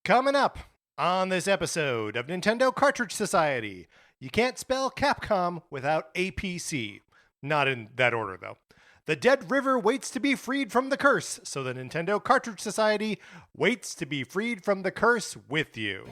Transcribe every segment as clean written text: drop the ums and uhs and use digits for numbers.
Coming up on this episode of Nintendo Cartridge Society, you can't spell Capcom without APC. Not in that order, though. The Dead River waits to be freed from the curse, so the Nintendo Cartridge Society waits to be freed from the curse with you.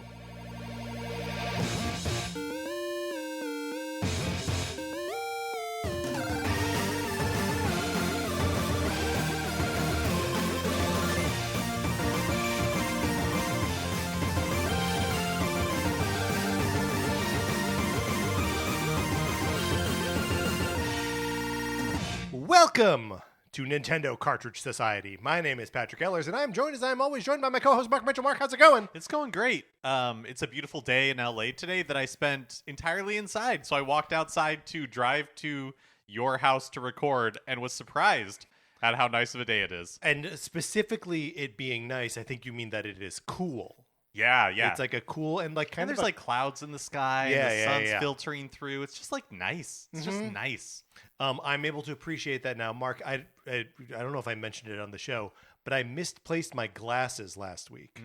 Welcome to Nintendo Cartridge Society. My name is Patrick Ellers, and I'm joined, as I'm always joined by my co-host Mark Mitchell. Mark, how's it going? It's going great. It's a beautiful day in LA today that I spent entirely inside. So I walked outside to drive to your house to record and was surprised at how nice of a day it is. And specifically it being nice, I think you mean that it is cool. Yeah. It's like a cool and like kind and of there's like clouds in the sky and the sun's filtering through. It's just like nice. It's just nice. I'm able to appreciate that now. Mark, I don't know if I mentioned it on the show, but I misplaced my glasses last week.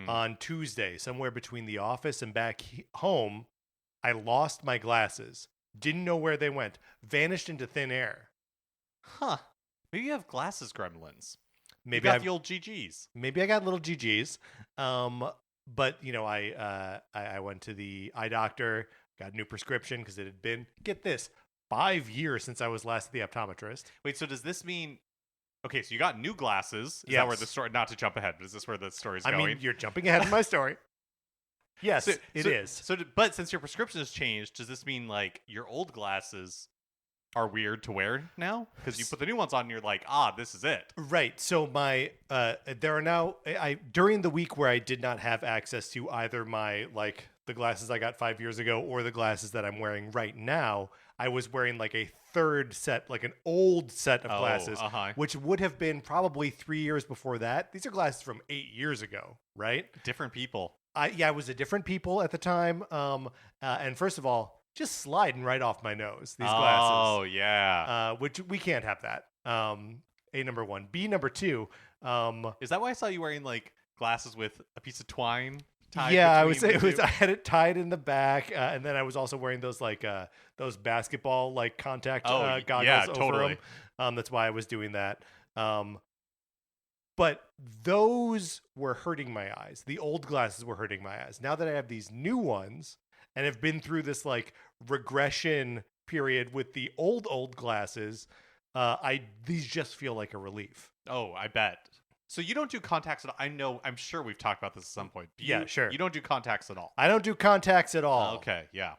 On Tuesday, somewhere between the office and back home. I lost my glasses. Didn't know where they went. Vanished into thin air. Huh. Maybe you have glasses gremlins. Maybe you got the old GGs. Maybe I got little GGs. But you know, I went to the eye doctor, got a new prescription because it had been, get this, 5 years since I was last at the optometrist. Wait, so does this mean? Okay, so you got new glasses. Is yes. that where the story? Not to jump ahead, but is this where the story's going? I mean, you're jumping ahead of my story. Yes, it is. But since your prescription has changed, does this mean like your old glasses are weird to wear now? Because you put the new ones on and you're like, this is it. Right. So my there are now during the week where I did not have access to either my the glasses I got 5 years ago or the glasses that I'm wearing right now, I was wearing like a third set, like an old set of glasses, which would have been probably 3 years before that. These are glasses from 8 years ago, right? Different people. I was a different people at the time. And first of all, just sliding right off my nose, these glasses. Oh, yeah. Which we can't have that. A, number one. B, number two. Is that why I saw you wearing like glasses with a piece of twine tied? Yeah, I would say it was. I had it tied in the back, and then I was also wearing those those basketball contact goggles over them. That's why I was doing that. But those were hurting my eyes. The old glasses were hurting my eyes. Now that I have these new ones and have been through this regression period with the old glasses, these just feel like a relief. Oh, I bet. So you don't do contacts at all? I'm sure we've talked about this at some point. Yeah, sure. You don't do contacts at all? I don't do contacts at all. Okay, yeah.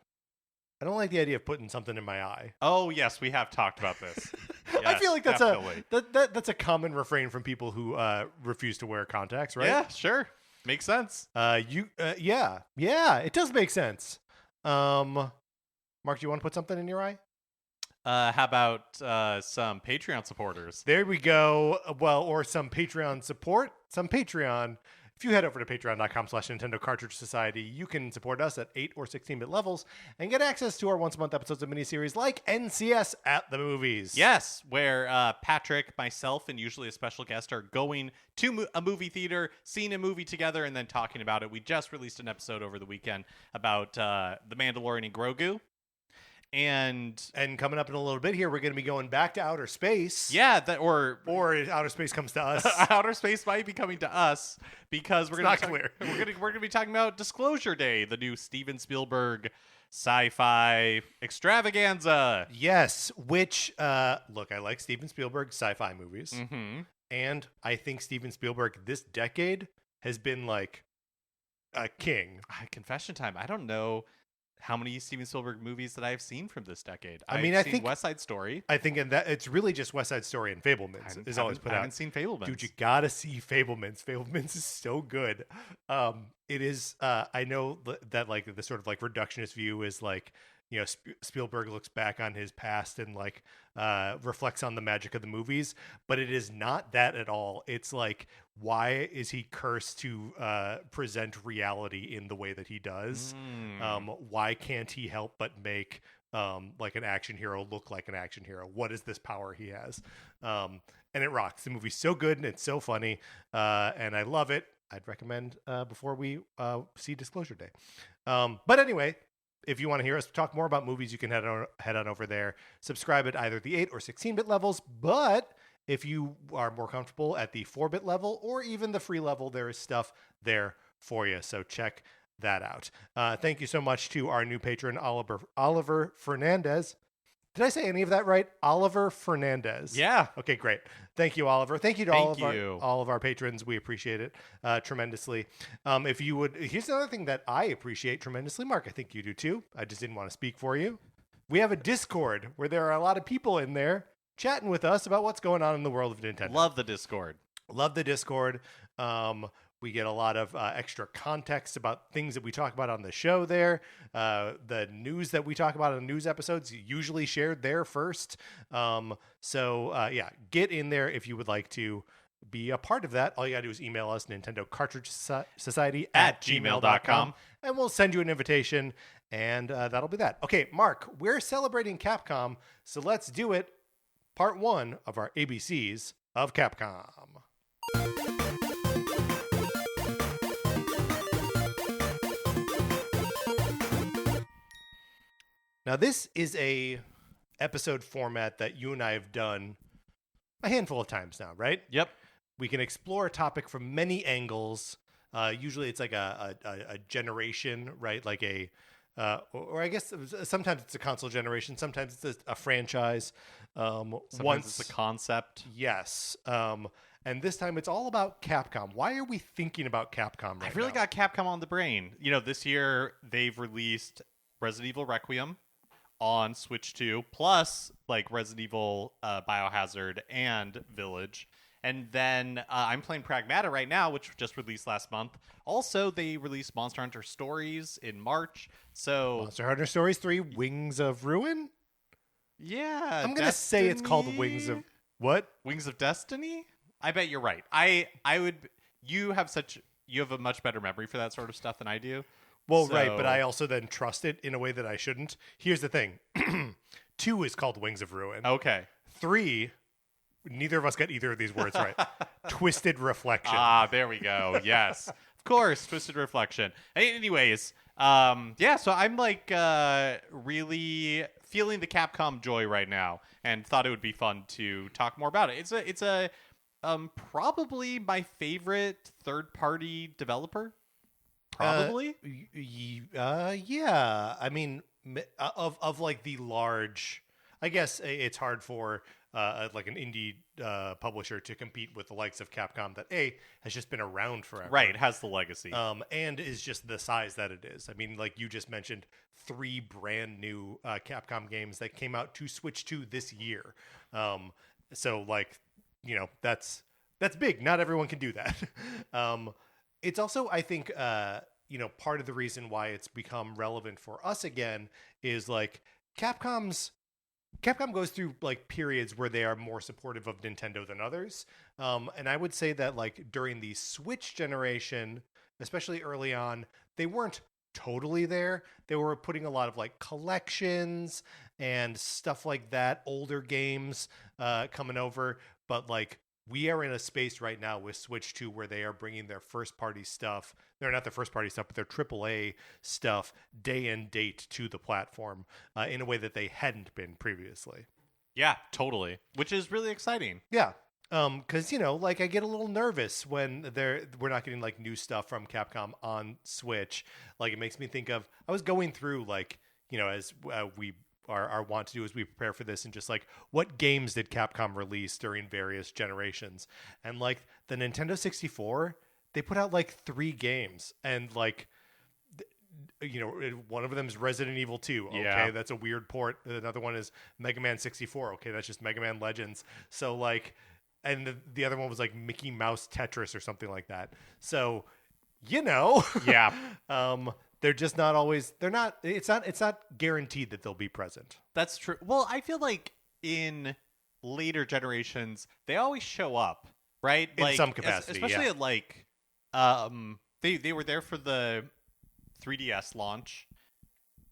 I don't like the idea of putting something in my eye. Oh, yes, we have talked about this. Yes, I feel like that's definitely. that's a common refrain from people who refuse to wear contacts, right? Yeah, sure. Makes sense. Yeah, it does make sense. Mark, do you want to put something in your eye? How about some Patreon supporters? There we go. Well, or some Patreon support, some Patreon. If you head over to patreon.com/Nintendo Cartridge Society, you can support us at 8 or 16-bit levels and get access to our once-a-month episodes of miniseries like NCS at the Movies. Yes, where Patrick, myself, and usually a special guest are going to a movie theater, seeing a movie together, and then talking about it. We just released an episode over the weekend about The Mandalorian and Grogu. And coming up in a little bit here, we're going to be going back to outer space. Yeah, or outer space comes to us. Outer space might be coming to us because we're going to be talking about Disclosure Day, the new Steven Spielberg sci-fi extravaganza. Yes, which look, I like Steven Spielberg sci-fi movies, and I think Steven Spielberg this decade has been like a king. Confession time. I don't know how many Steven Spielberg movies that I've seen from this decade. I think West Side Story. I think in that it's really just West Side Story and Fablemans is always put out. I haven't seen Fablemans. Dude, you gotta see Fablemans. Fablemans is so good. It is. I know that the sort of reductionist view is Spielberg looks back on his past and reflects on the magic of the movies, but it is not that at all. It's why is he cursed to present reality in the way that he does? Why can't he help but make an action hero look like an action hero? What is this power he has? And it rocks. The movie's so good and it's so funny, and I love it. I'd recommend before we see Disclosure Day. But anyway, if you want to hear us talk more about movies, you can head on over there. Subscribe at either the 8 or 16-bit levels. But if you are more comfortable at the 4-bit level or even the free level, there is stuff there for you. So check that out. Thank you so much to our new patron, Oliver Fernandez. Did I say any of that right? Oliver Fernandez. Yeah. Okay, great. Thank you, Oliver. Thank you to Thank all of our patrons. We appreciate it tremendously. If you would, here's another thing that I appreciate tremendously, Mark. I think you do too. I just didn't want to speak for you. We have a Discord where there are a lot of people in there chatting with us about what's going on in the world of Nintendo. Love the Discord. Love the Discord. We get a lot of extra context about things that we talk about on the show there. The news that we talk about in news episodes usually shared there first. So get in there if you would like to be a part of that. All you got to do is email us, Nintendo Cartridge Society at gmail.com, and we'll send you an invitation, and that'll be that. Okay, Mark, we're celebrating Capcom, so let's do it. Part 1 of our ABCs of Capcom. Now, this is a episode format that you and I have done a handful of times now, right? Yep. We can explore a topic from many angles. Usually it's like a generation, right? Like or I guess sometimes it's a console generation. Sometimes it's a franchise. Sometimes it's a concept. Yes. And this time it's all about Capcom. Why are we thinking about Capcom right I've really now? got Capcom on the brain. This year they've released Resident Evil Requiem on Switch 2, plus like Resident Evil Biohazard and Village. And then I'm playing Pragmata right now, which just released last month. Also, they released Monster Hunter Stories in March. So Monster Hunter Stories 3, Wings of Ruin? Yeah. I'm going to say it's called Wings of... What? Wings of Destiny? I bet you're right. I would... You have a much better memory for that sort of stuff than I do. Well, right, but I also then trust it in a way that I shouldn't. Here's the thing. 2 is called Wings of Ruin. Okay. 3, neither of us got either of these words right. Twisted Reflection. Ah, there we go. Yes. Of course, Twisted Reflection. Anyways, so I'm like really feeling the Capcom joy right now and thought it would be fun to talk more about it. It's a probably my favorite third-party developer. Probably. Yeah. I mean, of like the large, I guess it's hard for like an indie publisher to compete with the likes of Capcom that has just been around forever. Right, it has the legacy. And is just the size that it is. I mean, like you just mentioned, 3 brand new Capcom games that came out to Switch 2 this year. So like, that's big. Not everyone can do that. It's also, I think, part of the reason why it's become relevant for us again is like Capcom goes through like periods where they are more supportive of Nintendo than others. And I would say that like during the Switch generation, especially early on, they weren't totally there. They were putting a lot of like collections and stuff like that, older games coming over, but like we are in a space right now with Switch 2 where they are bringing their first-party stuff. They're not their first-party stuff, but their AAA stuff day and date to the platform in a way that they hadn't been previously. Yeah, totally. Which is really exciting. Yeah. Because, like I get a little nervous when we're not getting like new stuff from Capcom on Switch. Like it makes me think of, I was going through like, as we are want to do as we prepare for this and just like what games did Capcom release during various generations, and like the Nintendo 64 they put out like 3 games and like one of them is Resident Evil 2. Okay, that's a weird port. Another one is Mega Man 64. Okay, that's just Mega Man Legends. So like, and the other one was like Mickey Mouse Tetris or something like that. So yeah. They're just not always. They're not. It's not guaranteed that they'll be present. That's true. Well, I feel like in later generations, they always show up, right? In some capacity, especially yeah. at like, they were there for the 3DS launch,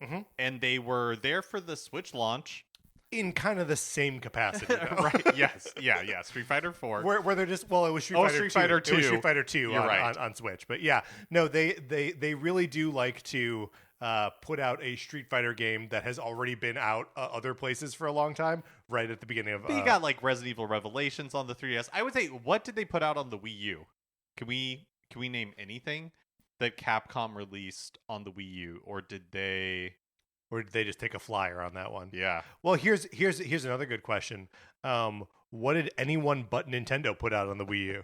Mm-hmm. and they were there for the Switch launch. in kind of the same capacity, though. Right? Yes. Yeah. Street Fighter 4. Where they're just, well, it was Street Fighter 2. It was Street Fighter 2 You're right. on Switch. But yeah, no, they really do like to put out a Street Fighter game that has already been out other places for a long time, right at the beginning of. But you got like Resident Evil Revelations on the 3DS. I would say, what did they put out on the Wii U? Can we name anything that Capcom released on the Wii U, or did they? Or did they just take a flyer on that one? Yeah. Well, here's another good question. What did anyone but Nintendo put out on the Wii U?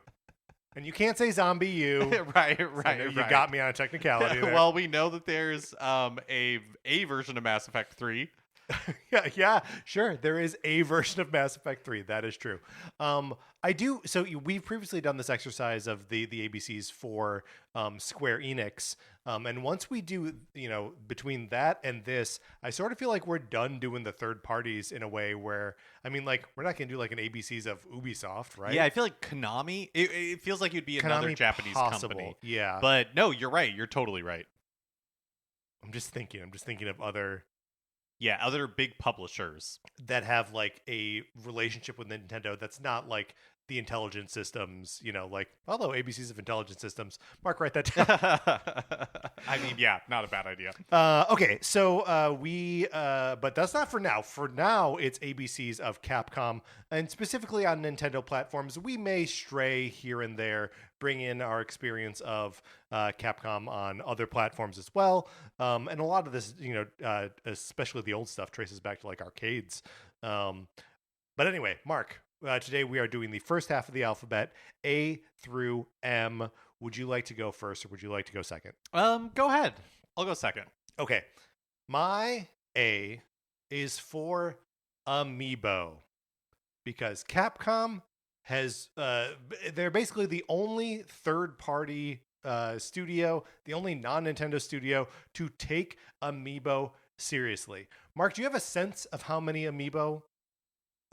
And you can't say Zombie U. right. You got me on a technicality there. Well, we know that there's a version of Mass Effect 3. yeah, sure. There is a version of Mass Effect 3. That is true. I do. So we've previously done this exercise of the ABCs for Square Enix. And once we do, between that and this, I sort of feel like we're done doing the third parties in a way where, I mean, like, we're not going to do like an ABCs of Ubisoft, right? Yeah, I feel like Konami, it feels like it'd be another Konami Japanese company. Yeah. But no, you're right. You're totally right. I'm just thinking of other. Yeah, other big publishers that have like a relationship with Nintendo that's not like the intelligent systems, like, although ABCs of intelligent systems. Mark, write that down. I mean, yeah, not a bad idea. Okay, so but that's not for now. For now, it's ABCs of Capcom, and specifically on Nintendo platforms. We may stray here and there, bring in our experience of Capcom on other platforms as well. And a lot of this, especially the old stuff, traces back to like arcades. But anyway, Mark, today we are doing the first half of the alphabet, A through M. Would you like to go first, or would you like to go second? Go ahead. I'll go second. Okay. My A is for Amiibo, because Capcom has they're basically the only third-party studio, the only non-Nintendo studio to take Amiibo seriously. Mark, do you have a sense of how many Amiibo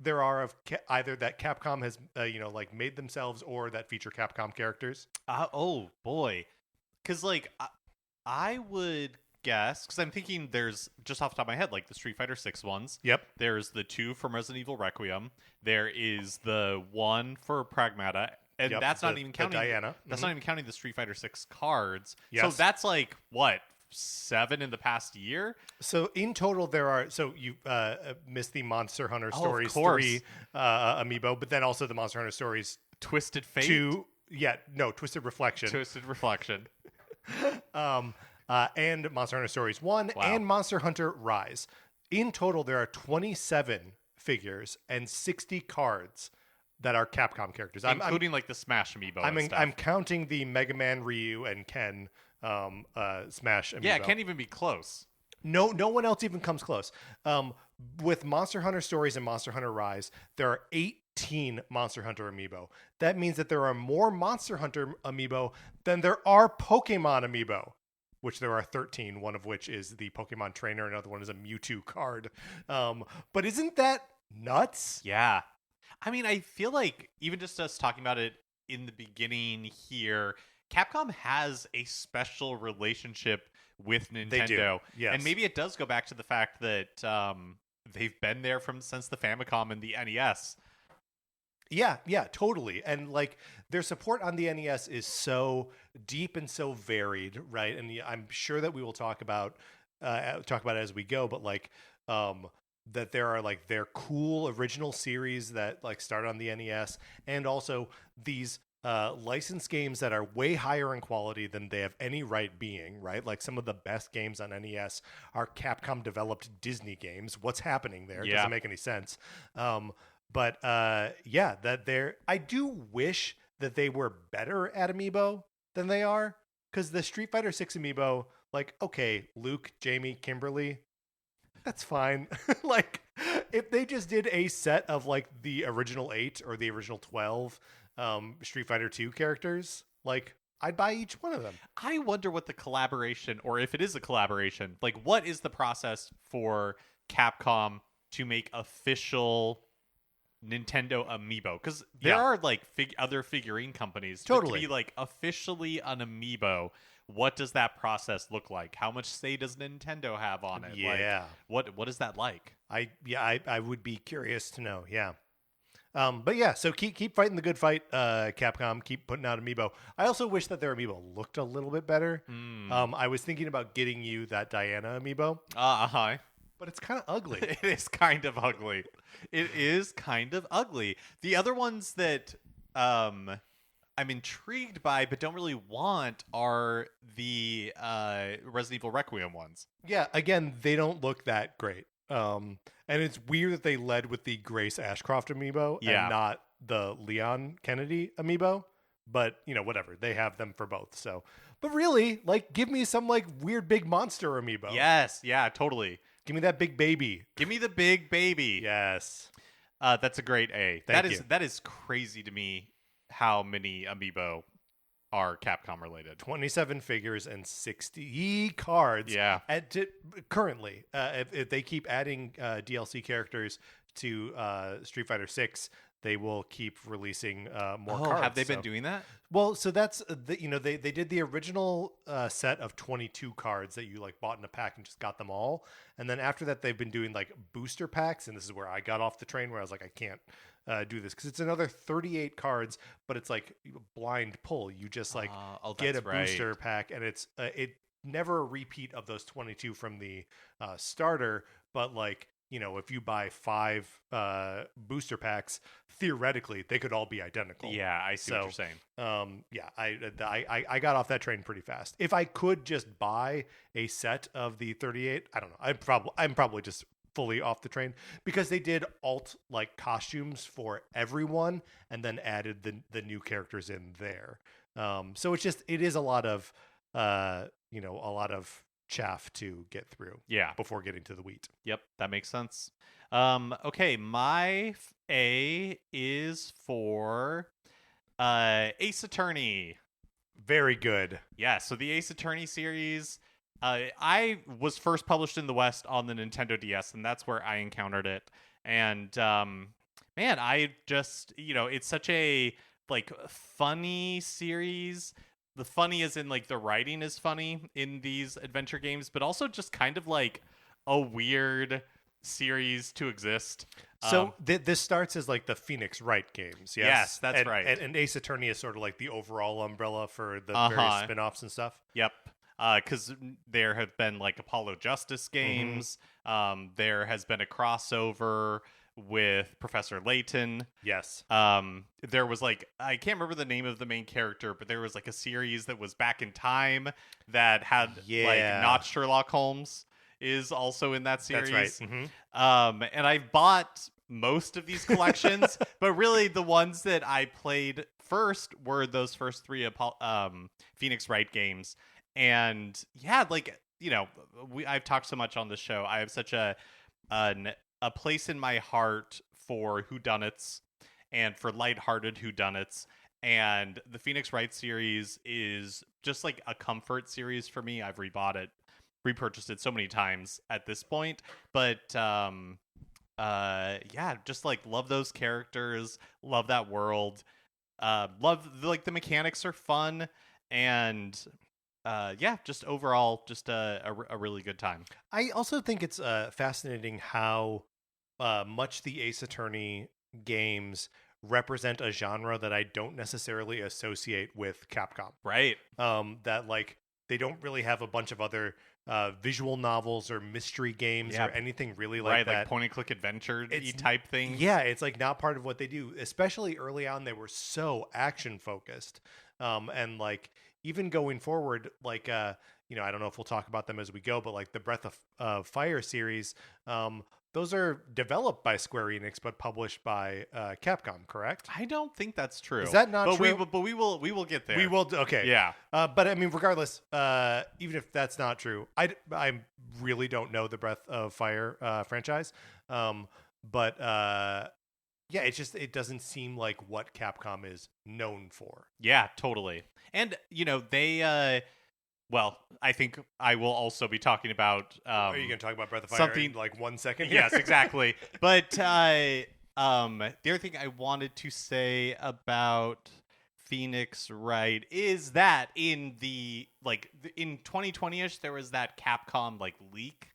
there are of either that Capcom has made themselves or that feature Capcom characters? Oh boy, because like I would guess, because I'm thinking there's, just off the top of my head, like the Street Fighter 6 ones. Yep. There's the 2 from Resident Evil Requiem. There is the 1 for Pragmata. And that's not even counting Diana. That's not even counting the Street Fighter 6 cards. Yes. So that's like what, 7 in the past year? So in total, there are. So you missed the Monster Hunter Stories of course. 3 Amiibo, but then also the Monster Hunter Stories Twisted Fate 2. Yeah, no, Twisted Reflection. Twisted Reflection. And Monster Hunter Stories 1 and Monster Hunter Rise. In total, there are 27 figures and 60 cards that are Capcom characters, including like the Smash amiibo. I'm counting the Mega Man, Ryu, and Ken Smash amiibo. Yeah, it can't even be close. No one else even comes close. With Monster Hunter Stories and Monster Hunter Rise, there are 18 Monster Hunter amiibo. That means that there are more Monster Hunter amiibo than there are Pokemon amiibo, which there are 13, one of which is the Pokemon Trainer, another one is a Mewtwo card. But isn't that nuts? Yeah. I mean, I feel like even just us talking about it in the beginning here, Capcom has a special relationship with Nintendo. They do, yes. And maybe it does go back to the fact that they've been there since the Famicom and the NES. Yeah, totally. And like their support on the NES is so deep and so varied, right? And I'm sure that we will talk about it as we go, but like that there are like their cool original series that like start on the NES, and also these licensed games that are way higher in quality than they have any right being, right? Like some of the best games on NES are Capcom developed Disney games. What's happening there? It doesn't make any sense. But I do wish that they were better at amiibo than they are, because the Street Fighter 6 amiibo, like, okay, Luke, Jamie, Kimberly, that's fine. Like, if they just did a set of like the original 8 or the original 12 Street Fighter 2 characters, like, I'd buy each one of them. I wonder what the collaboration, or if it is a collaboration, like what is the process for Capcom to make official Nintendo amiibo? Because there are like other figurine companies. Totally. To be like officially an amiibo, what does that process look like? How much say does Nintendo have on it? Yeah. Like, what is that like? I would be curious to know. Yeah. But yeah, so keep fighting the good fight, Capcom. Keep putting out amiibo. I also wish that their amiibo looked a little bit better. I was thinking about getting you that Diana amiibo, Uh-huh. but it's kind of ugly. It is kind of ugly. It is kind of ugly. The other ones that I'm intrigued by but don't really want are the Resident Evil Requiem ones. Yeah, again, they don't look that great. And it's weird that they led with the Grace Ashcroft amiibo Yeah. and not the Leon Kennedy amiibo. But, whatever. They have them for both. So, but really, like, give me some like weird big monster amiibo. Yes, yeah, totally. Give me that big baby. Give me the big baby. Yes. That's a great A. Thank you. That is crazy to me how many amiibo are Capcom related. 27 figures and 60 cards. Yeah. Currently, if they keep adding DLC characters to Street Fighter 6, they will keep releasing more cards. Have they been doing that? Well, so that's they did the original set of 22 cards that you like bought in a pack and just got them all, and then after that they've been doing like booster packs, and this is where I got off the train where I was like, I can't do this because it's another 38 cards, but it's like blind pull. You just like get a booster pack, and it's it never a repeat of those 22 from the starter, but like. If you buy 5 booster packs, theoretically they could all be identical. Yeah, I see what you're saying. I got off that train pretty fast. If I could just buy a set of the 38, I don't know. I'm probably just fully off the train because they did alt like costumes for everyone and then added the new characters in there. So it is a lot of a lot of chaff to get through before getting to the wheat. Yep, that makes sense. Okay, my A is for Ace Attorney. Very good. Yeah, so the Ace Attorney series, I was first published in the West on the Nintendo DS, and that's where I encountered it. And man, I just, it's such a like funny series. The funny is in like the writing is funny in these adventure games, but also just kind of like a weird series to exist. So this starts as like the Phoenix Wright games. Yes, that's right. And Ace Attorney is sort of like the overall umbrella for the Uh-huh. various spin-offs and stuff. Yep. Because there have been like Apollo Justice games. There has been a crossover with Professor Layton. Yes. There was like, I can't remember the name of the main character, but there was like a series that was back in time that had like not Sherlock Holmes is also in that series. That's right. And I bought most of these collections, but really the ones that I played first were those first 3 Phoenix Wright games. And yeah, like, I've talked so much on this show. I have such a place in my heart for whodunits and for lighthearted whodunits. And the Phoenix Wright series is just like a comfort series for me. I've repurchased it so many times at this point. But just like love those characters, love that world, love like the mechanics are fun, and just overall just a really good time. I also think it's fascinating how much the Ace Attorney games represent a genre that I don't necessarily associate with Capcom. Right. That like they don't really have a bunch of other visual novels or mystery games or anything really like that. Like point and click adventure type things. Yeah, it's like not part of what they do. Especially early on, they were so action focused. And like even going forward, like I don't know if we'll talk about them as we go, but like the Breath of Fire series, those are developed by Square Enix but published by Capcom, correct? I don't think that's true. Is that not true? But we will get there. We will. Okay. Yeah. But I mean, regardless, even if that's not true, I really don't know the Breath of Fire franchise. Yeah, it doesn't seem like what Capcom is known for. Yeah, totally. And they well, I think I will also be talking about are you going to talk about Breath of Fire something in like 1 second? Yes, exactly. But the other thing I wanted to say about Phoenix Wright is that in the in 2020ish there was that Capcom like leak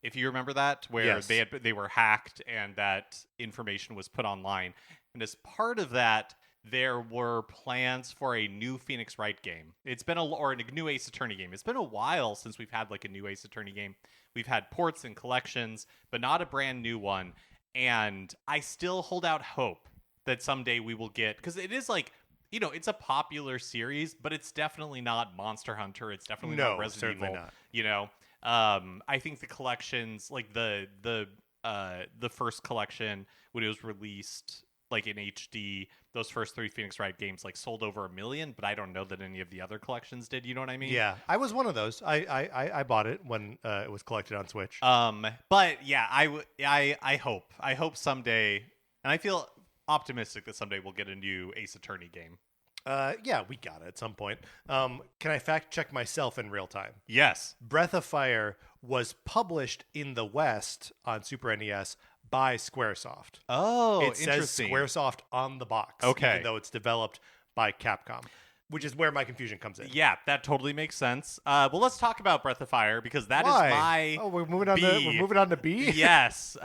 if you remember that, where Yes. they were hacked and that information was put online. And as part of that, there were plans for a new Phoenix Wright game. It's been or a new Ace Attorney game. It's been a while since we've had like a new Ace Attorney game. We've had ports and collections, but not a brand new one. And I still hold out hope that someday we will get, because it is like, it's a popular series, but it's definitely not Monster Hunter. It's definitely not Resident certainly Evil. not. I think the collections, like the first collection when it was released, like in HD, those first 3 Phoenix Wright games like sold over 1 million, but I don't know that any of the other collections did. You know what I mean? Yeah, I was one of those. I bought it when it was collected on Switch. But yeah, I hope someday, and I feel optimistic that someday we'll get a new Ace Attorney game. Yeah, we got it at some point. Can I fact check myself in real time? Yes. Breath of Fire was published in the West on Super NES by Squaresoft. Oh, It says interesting. Squaresoft on the box, Okay. even though it's developed by Capcom, which is where my confusion comes in. Yeah, that totally makes sense. Well, let's talk about Breath of Fire, because that is Why? my we're moving on B. to B. Yes.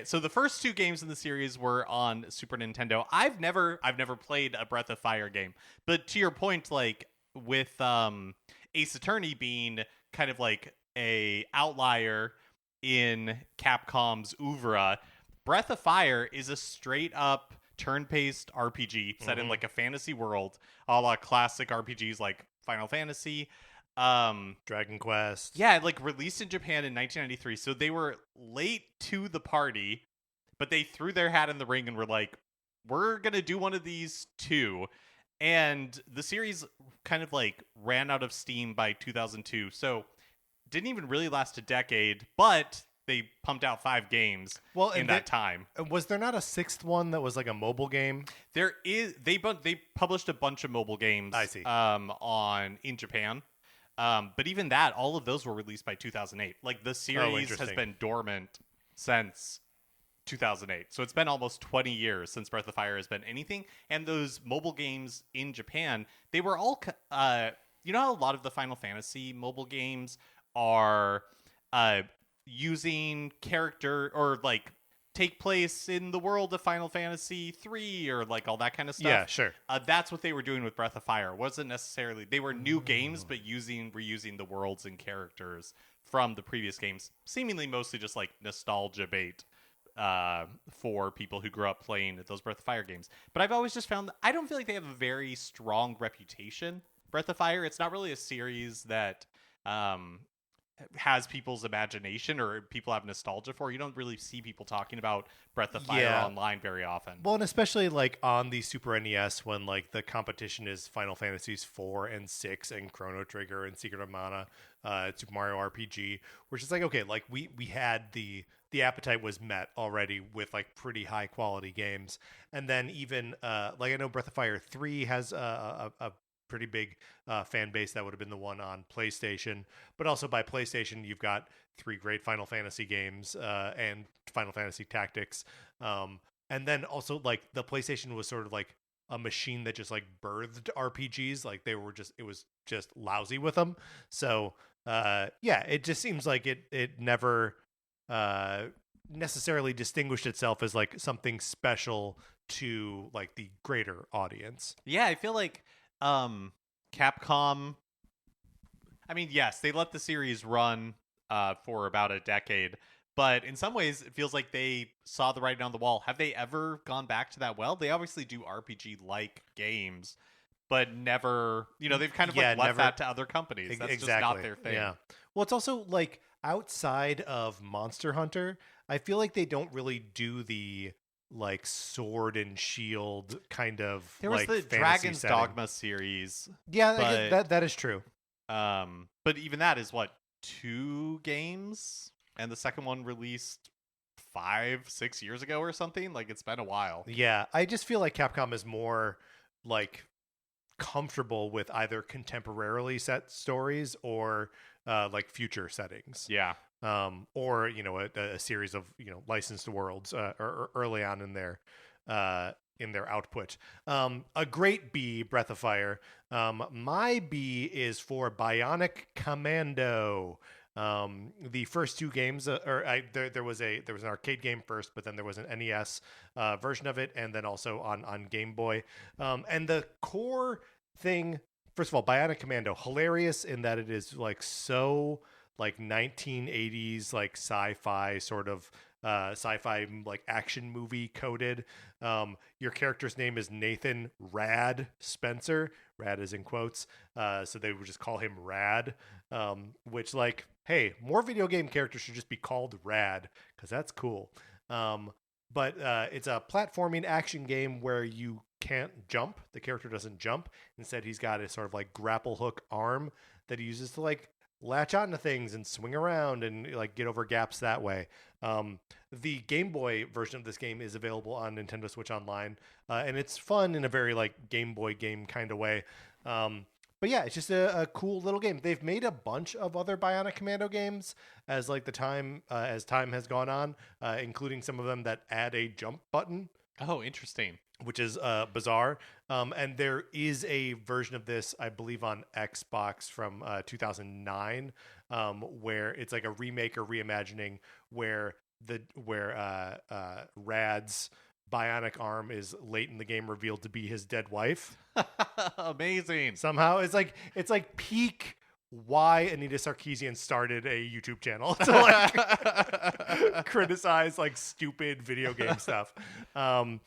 So the first 2 games in the series were on Super Nintendo. I've never played a Breath of Fire game, but to your point, like with Ace Attorney being kind of like a outlier in Capcom's oeuvre, Breath of Fire is a straight up turn-based RPG set in like a fantasy world, a la classic RPGs like Final Fantasy. Dragon Quest. Yeah, like released in Japan in 1993. So they were late to the party, but they threw their hat in the ring and were like, we're going to do one of these too. And the series kind of like ran out of steam by 2002. So didn't even really last a decade, but they pumped out 5 games in that time. Was there not a 6th one that was like a mobile game? There is. They published a bunch of mobile games. I see. In Japan. But even that, all of those were released by 2008. Like the series has been dormant since 2008. So it's been almost 20 years since Breath of Fire has been anything. And those mobile games in Japan, they were all, you know how a lot of the Final Fantasy mobile games are using character or like take place in the world of Final Fantasy 3 or like all that kind of stuff. Yeah, sure. That's what they were doing with Breath of Fire. It wasn't necessarily, they were new games, but reusing the worlds and characters from the previous games, seemingly mostly just like nostalgia bait for people who grew up playing those Breath of Fire games. But I've always just found that I don't feel like they have a very strong reputation. Breath of Fire, it's not really a series that has people's imagination or people have nostalgia for. You don't really see people talking about Breath of Fire online very often. Well, and especially like on the Super NES when like the competition is Final Fantasies 4 and 6 and Chrono Trigger and Secret of Mana, Super Mario RPG, which is like, okay, like we had the appetite was met already with like pretty high quality games. And then even like I know Breath of Fire 3 has a pretty big fan base. That would have been the one on PlayStation, but also by PlayStation you've got 3 great Final Fantasy games and Final Fantasy Tactics, and then also like the PlayStation was sort of like a machine that just like birthed RPGs. Like it was just lousy with them. So yeah, it just seems like it never necessarily distinguished itself as like something special to like the greater audience. Yeah, I feel like Capcom, I mean, yes, they let the series run for about a decade, but in some ways it feels like they saw the writing on the wall. Have they ever gone back to that well? They obviously do RPG-like games, but never, they've kind of left that to other companies. That's just not their thing. Yeah. Well, it's also like outside of Monster Hunter, I feel like they don't really do the like sword and shield kind of. There was like the Dragon's setting. Dogma series. Yeah, but, that is true. But even that is 2 games, and the second one released 5-6 years ago or something. Like it's been a while. Yeah, I just feel like Capcom is more like comfortable with either contemporarily set stories or like future settings. Yeah. Or a series of licensed worlds or early on in their output. A great B, Breath of Fire. My B is for Bionic Commando. The first two games, there was an arcade game first, but then there was an NES version of it, and then also on Game Boy. And the core thing, first of all, Bionic Commando, hilarious in that it is like so like 1980s like sci-fi sort of sci-fi like action movie coded. Your character's name is Nathan Rad Spencer. Rad is in quotes, so they would just call him Rad, which like, hey, more video game characters should just be called Rad because that's cool. But it's a platforming action game where you can't jump. The character doesn't jump. Instead, he's got a sort of like grapple hook arm that he uses to like latch onto things and swing around and like get over gaps that way. The Game Boy version of this game is available on Nintendo Switch Online, and it's fun in a very like Game Boy game kind of way. But yeah, it's just a cool little game. They've made a bunch of other Bionic Commando games as like time has gone on, including some of them that add a jump button. Oh, interesting. Which is bizarre. And there is a version of this, I believe, on Xbox from 2009, where it's like a remake or reimagining where Rad's bionic arm is late in the game revealed to be his dead wife. Amazing. Somehow it's like peak why Anita Sarkeesian started a YouTube channel to like criticize like stupid video game stuff. Yeah,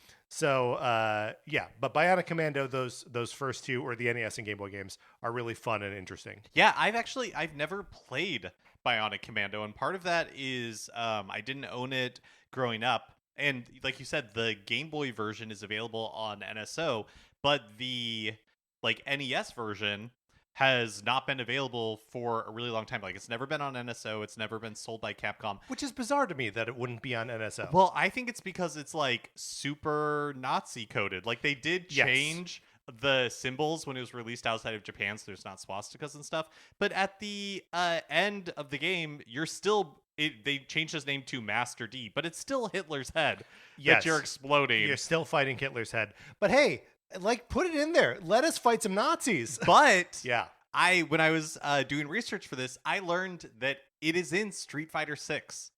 but Bionic Commando, those first two, or the NES and Game Boy games, are really fun and interesting. Yeah, I've never played Bionic Commando, and part of that is I didn't own it growing up. And like you said, the Game Boy version is available on NSO, but the like NES version has not been available for a really long time. Like, it's never been on NSO. It's never been sold by Capcom. Which is bizarre to me that it wouldn't be on NSO. Well, I think it's because it's like super Nazi coded. Like, they did change the symbols when it was released outside of Japan, so there's not swastikas and stuff. But at the end of the game, you're still... they changed his name to Master D, but it's still Hitler's head that you're exploding. You're still fighting Hitler's head. But hey, like, put it in there. Let us fight some Nazis. But yeah, when I was doing research for this, I learned that it is in Street Fighter 6.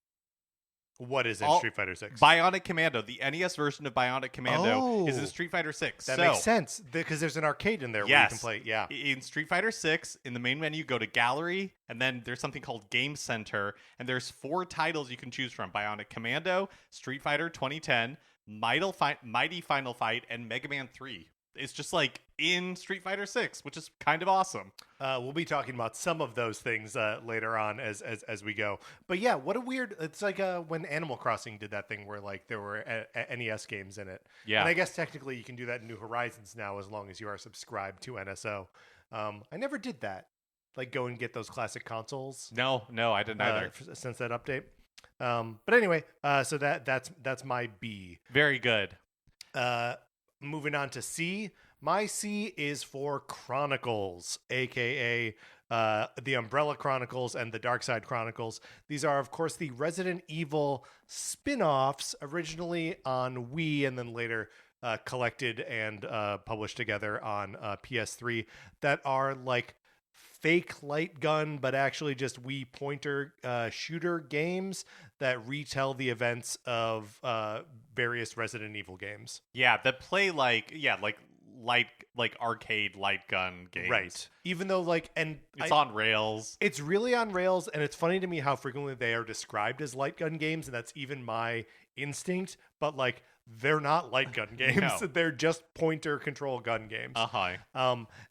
What is in Street Fighter 6? Bionic Commando. The NES version of Bionic Commando is in Street Fighter 6. That makes sense because there's an arcade in there where you can play. Yeah. In Street Fighter 6, in the main menu, go to Gallery, and then there's something called Game Center, and there's 4 titles you can choose from: Bionic Commando, Street Fighter 2010, Mighty Final Fight, and Mega Man 3. It's just like in Street Fighter 6, which is kind of awesome. We'll be talking about some of those things later on as we go. But yeah, what a weird... It's like when Animal Crossing did that thing where like there were NES games in it. Yeah. And I guess technically you can do that in New Horizons now as long as you are subscribed to NSO. I never did that. Like go and get those classic consoles. No, I didn't either. Since that update. But anyway, so that's my B. Very good. Moving on to C. My C is for Chronicles, aka the Umbrella Chronicles and the Dark Side Chronicles. These are, of course, the Resident Evil spin-offs, originally on Wii and then later collected and published together on PS3, that are like fake light gun, but actually just Wii pointer shooter games that retell the events of various Resident Evil games. Yeah, that play like arcade light gun games. Right. Even though it's on rails. It's really on rails, and it's funny to me how frequently they are described as light gun games, and that's even my instinct, but like they're not light gun games. No. They're just pointer control gun games.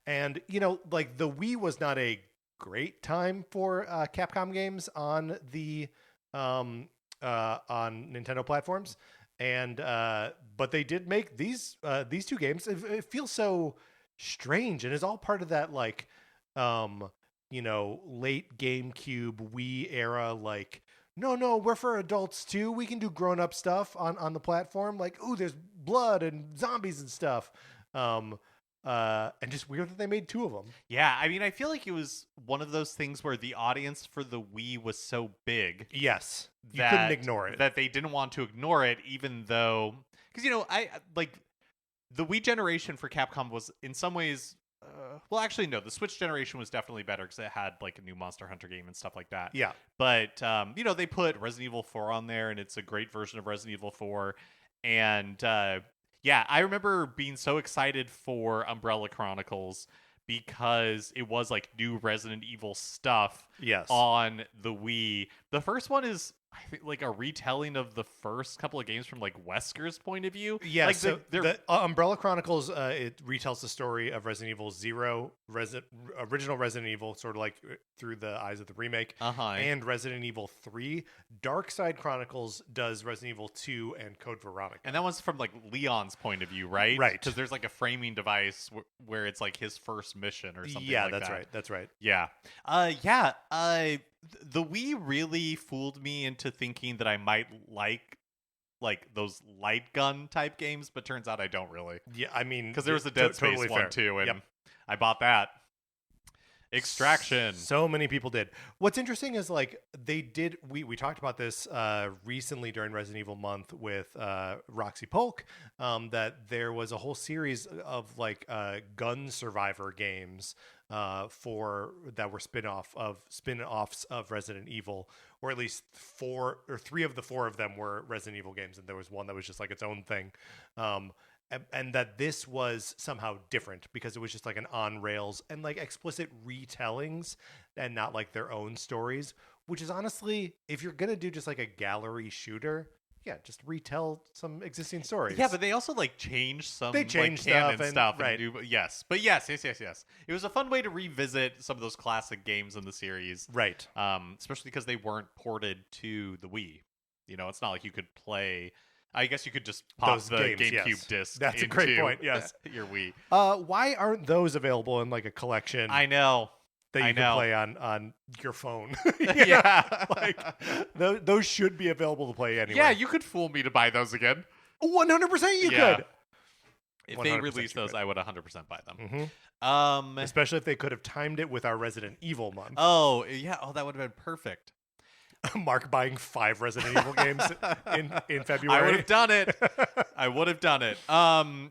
And you know, like the Wii was not a great time for Capcom games on the on Nintendo platforms, and but they did make these two games. It feels so strange, and it's all part of that like you know, late GameCube Wii era like. No, we're for adults too. We can do grown-up stuff on the platform. Like, ooh, there's blood and zombies and stuff. And just weird that they made 2 of them. Yeah, I mean, I feel like it was one of those things where the audience for the Wii was so big. Yes, you couldn't ignore it. That they didn't want to ignore it, even though... Because, you know, I like the Wii generation for Capcom was in some ways Well, actually, no. The Switch generation was definitely better because it had like a new Monster Hunter game and stuff like that. Yeah. But they put Resident Evil 4 on there, and it's a great version of Resident Evil 4. And yeah, I remember being so excited for Umbrella Chronicles because it was like new Resident Evil stuff Yes. on the Wii. The first one is, I think, like a retelling of the first couple of games from like Wesker's point of view. Yeah, like so the Umbrella Chronicles, it retells the story of Resident Evil 0, original Resident Evil, sort of like through the eyes of the remake, and Resident Evil 3. Dark Side Chronicles does Resident Evil 2 and Code Veronica. And that one's from like Leon's point of view, right? Right. Because there's like a framing device where it's like his first mission or something Yeah, like that. that's right. That's right. Yeah. The Wii really fooled me into thinking that I might like those light gun type games, but turns out I don't really. Yeah, I mean, because there was a Dead Space totally one fair. too, and Yep. I bought that. Extraction. So many people did. What's interesting is like they did. We talked about this recently during Resident Evil month with Roxy Polk. That there was a whole series of like gun survivor games that were spin-offs of Resident Evil, or at least 3 of the 4 of them were Resident Evil games, and there was one that was just like its own thing. And that this was somehow different because it was just like an on rails and like explicit retellings and not like their own stories, which is honestly, if you're going to do just like a gallery shooter, yeah, just retell some existing stories. Yeah, but they also like changed some changed like, canon stuff and do, yes. But yes. It was a fun way to revisit some of those classic games in the series. Right. Especially because they weren't ported to the Wii. You know, it's not like you could play. I guess you could just pop those the games, GameCube yes. disc. That's a great into point. Yes. Your Wii. Why aren't those available in like a collection? I know. That you can play on your phone. Yeah. Like those should be available to play anyway. Yeah, you could fool me to buy those again. 100% you could. If they released those, I would 100% buy them. Mm-hmm. Especially if they could have timed it with our Resident Evil month. Oh, yeah. Oh, that would have been perfect. Mark buying 5 Resident Evil games in February. I would have done it.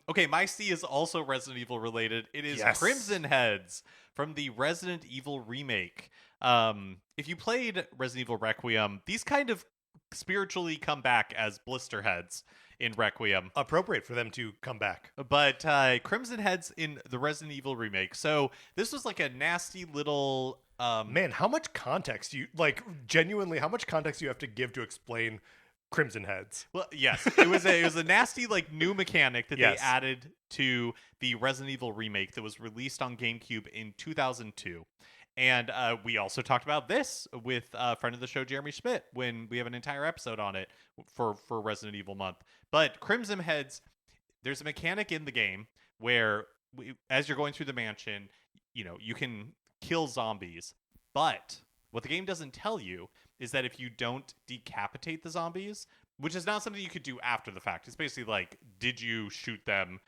Okay, my C is also Resident Evil related. It is Crimson Heads from the Resident Evil remake. If you played Resident Evil Requiem, these kind of spiritually come back as blister heads in Requiem. Appropriate for them to come back. But Crimson Heads in the Resident Evil remake. So this was like a nasty little... Man, how much context genuinely, how much context you have to give to explain Crimson Heads? Well, yes, it was a nasty like new mechanic that Yes. they added to the Resident Evil remake that was released on GameCube in 2002. And we also talked about this with a friend of the show, Jeremy Schmidt, when we have an entire episode on it for Resident Evil month. But Crimson Heads, there's a mechanic in the game where as you're going through the mansion, you can kill zombies. But what the game doesn't tell you is that if you don't decapitate the zombies, which is not something you could do after the fact, it's basically like, did you shoot them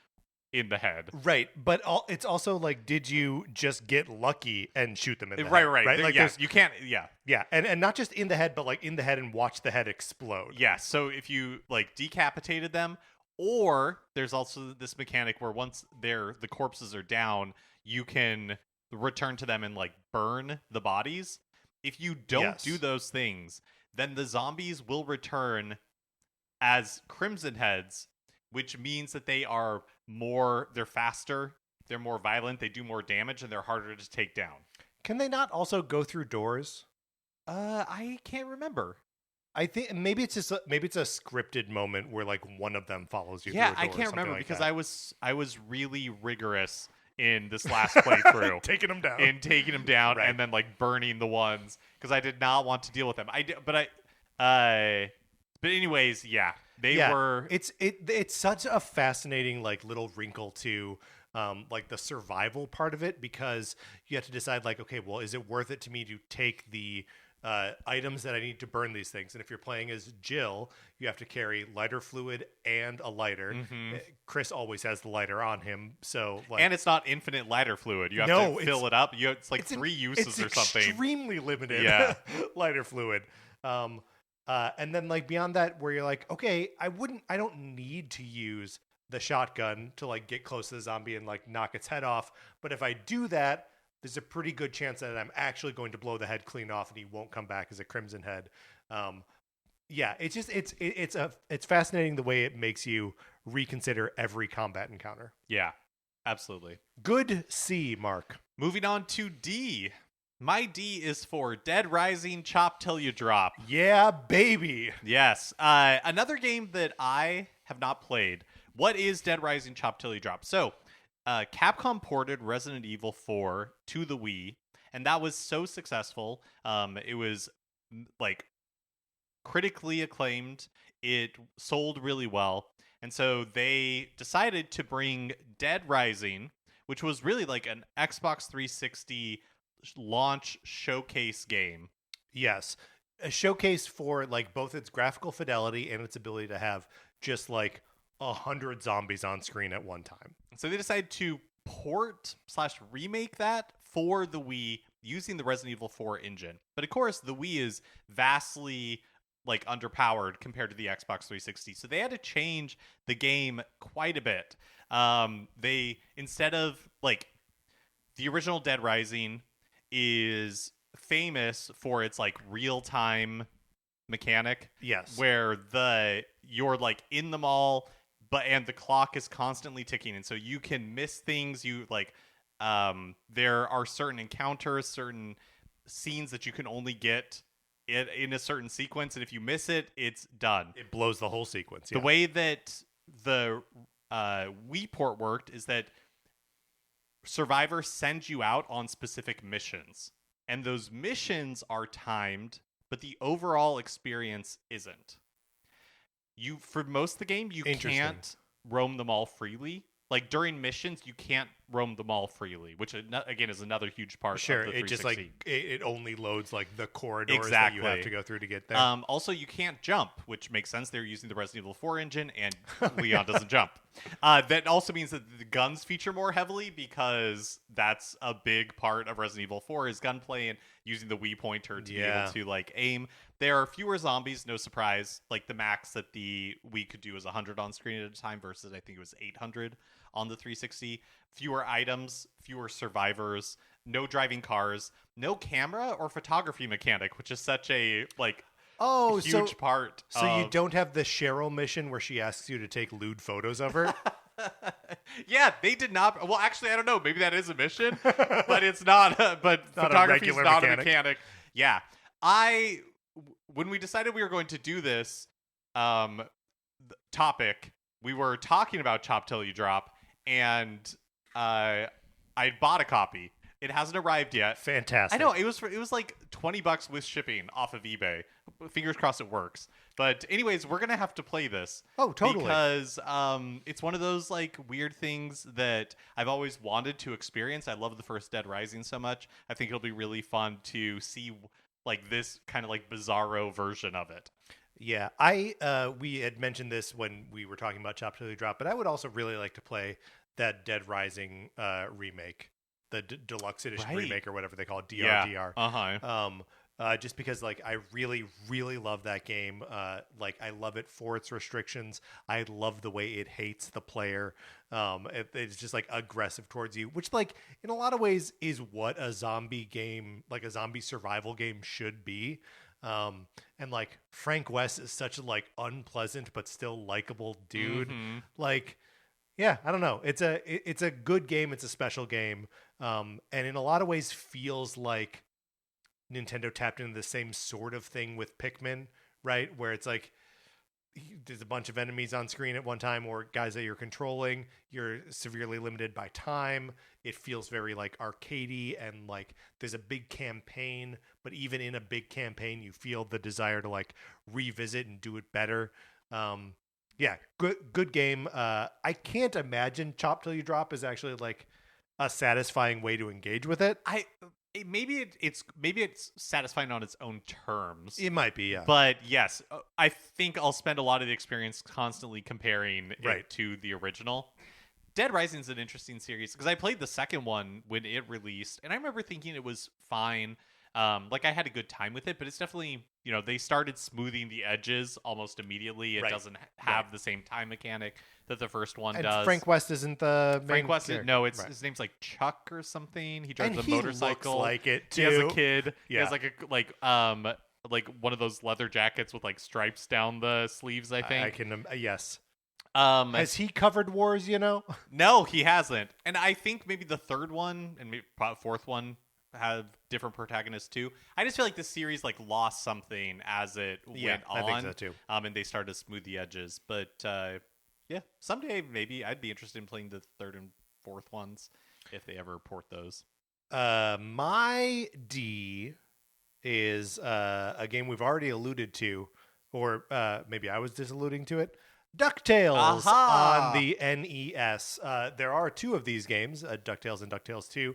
in the head? Right, but it's also like, did you just get lucky and shoot them in the head? Right. Like, yes, you can't. Yeah, and not just in the head, but like in the head and watch the head explode. Yeah, so if you like decapitated them, or there's also this mechanic where once the corpses are down, you can return to them and like burn the bodies. If you don't do those things, then the zombies will return as Crimson Heads, which means that they're faster, they're more violent, they do more damage, and they're harder to take down. Can they not also go through doors? I can't remember. I think maybe it's a scripted moment where like one of them follows you. Yeah, through a door I can't remember like because that. I was really rigorous in this last playthrough, taking them down, right. And then like burning the ones because I did not want to deal with them. But anyways, yeah, they were. It's such a fascinating like little wrinkle to like the survival part of it, because you have to decide like, okay, well, is it worth it to me to take the items that I need to burn these things? And if you're playing as Jill, you have to carry lighter fluid and a lighter. Mm-hmm. Chris always has the lighter on him, so like, and it's not infinite lighter fluid. You have to fill it up. It's like 3 uses or something. Extremely limited. Lighter fluid. And then like beyond that, where you're like, okay, I don't need to use the shotgun to like get close to the zombie and like knock its head off. But if I do that, there's a pretty good chance that I'm actually going to blow the head clean off and he won't come back as a crimson head. Yeah, it's just it's fascinating the way it makes you reconsider every combat encounter. Yeah, absolutely. Good C, Mark. Moving on to D. My D is for Dead Rising Chop Till You Drop. Yeah, baby. Yes. Another game that I have not played. What is Dead Rising Chop Till You Drop? So, Capcom ported Resident Evil 4 to the Wii, and that was so successful. It was like critically acclaimed. It sold really well. And so they decided to bring Dead Rising, which was really like an Xbox 360 launch showcase game. Yes. A showcase for like both its graphical fidelity and its ability to have just like 100 zombies on screen at one time. So they decided to port/remake that for the Wii using the Resident Evil 4 engine. But of course, the Wii is vastly like underpowered compared to the Xbox 360. So they had to change the game quite a bit. They, instead of like the original Dead Rising is famous for its like real-time mechanic. Yes. Where you're like in the mall, and the clock is constantly ticking, and so you can miss things. You like there are certain encounters, certain scenes that you can only get in a certain sequence, and if you miss it, it's done. It blows the whole sequence. The way that the Wii port worked is that Survivor sends you out on specific missions, and those missions are timed, but the overall experience isn't. For most of the game, you can't roam the mall freely. Like during missions, you can't roam the mall freely, which again is another huge part of the 360. It just like it only loads like the corridors that you have to go through to get there. Also, you can't jump, which makes sense. They're using the Resident Evil 4 engine, and Leon doesn't jump. That also means that the guns feature more heavily because that's a big part of Resident Evil 4 is gunplay and using the Wii pointer to be able to like aim. There are fewer zombies, no surprise. Like the max that the Wii could do is 100 on screen at a time versus I think it was 800 on the 360. Fewer items, fewer survivors, no driving cars, no camera or photography mechanic, which is such a like huge part. So you don't have the Cheryl mission where she asks you to take lewd photos of her? Yeah, they did not. Well, actually, I don't know. Maybe that is a mission, but it's not. But photography is not a mechanic. Yeah, when we decided we were going to do this topic, we were talking about Chop Till You Drop, and I bought a copy. It hasn't arrived yet. Fantastic. I know it was like $20 with shipping off of eBay. Fingers crossed it works. But anyways, we're gonna have to play this. Oh, totally. Because it's one of those like weird things that I've always wanted to experience. I love the first Dead Rising so much. I think it'll be really fun to see like this kind of like bizarro version of it. Yeah, we had mentioned this when we were talking about Chop Till You Drop, but I would also really like to play that Dead Rising remake, the deluxe edition remake or whatever they call it, DRDR. Yeah. Just because like I really, really love that game. Like I love it for its restrictions. I love the way it hates the player. It's just like aggressive towards you, which like in a lot of ways is what a zombie game, like a zombie survival game should be. And like Frank West is such a like unpleasant but still likable dude. Mm-hmm. Like, yeah, I don't know. It's a good game. It's a special game. And in a lot of ways feels like Nintendo tapped into the same sort of thing with Pikmin, right? Where it's like there's a bunch of enemies on screen at one time or guys that you're controlling. You're severely limited by time. It feels very like arcadey and like there's a big campaign, but even in a big campaign, you feel the desire to like revisit and do it better. Yeah, good game. I can't imagine Chop Till You Drop is actually like a satisfying way to engage with it. Maybe it's satisfying on its own terms. It might be, yeah. But yes, I think I'll spend a lot of the experience constantly comparing it to the original. Dead Rising is an interesting series because I played the second one when it released, and I remember thinking it was fine. Like I had a good time with it, but it's definitely, they started smoothing the edges almost immediately. It Right. doesn't have the same time mechanic that the first one And does. Frank West isn't the main Frank West, character. no, it's Right. his name's like Chuck or something. He drives And a he motorcycle. looks like it He has a too. kid. He has Yeah. like one of those leather jackets with like stripes down the sleeves, I think. I can yes. Um, Has he covered wars? no, he hasn't. And I think maybe the third one and maybe fourth one have different protagonists too. I just feel like this series like lost something as it went on. I think so too. And they started to smooth the edges. But yeah, someday maybe I'd be interested in playing the third and fourth ones if they ever port those. My D is a game we've already alluded to, or maybe I was just alluding to it. DuckTales Aha! on the NES. There are two of these games, DuckTales and DuckTales 2.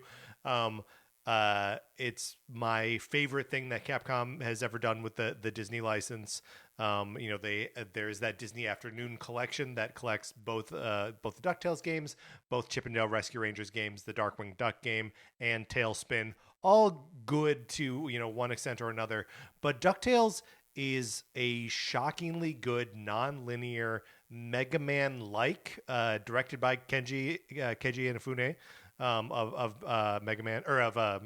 It's my favorite thing that Capcom has ever done with the Disney license. There's that Disney Afternoon collection that collects both the DuckTales games, both Chip 'n Dale Rescue Rangers games, the Darkwing Duck game, and Tailspin. All good to one extent or another, but DuckTales is a shockingly good non-linear Mega Man-like, directed by Keiji Inafune, of Mega Man or of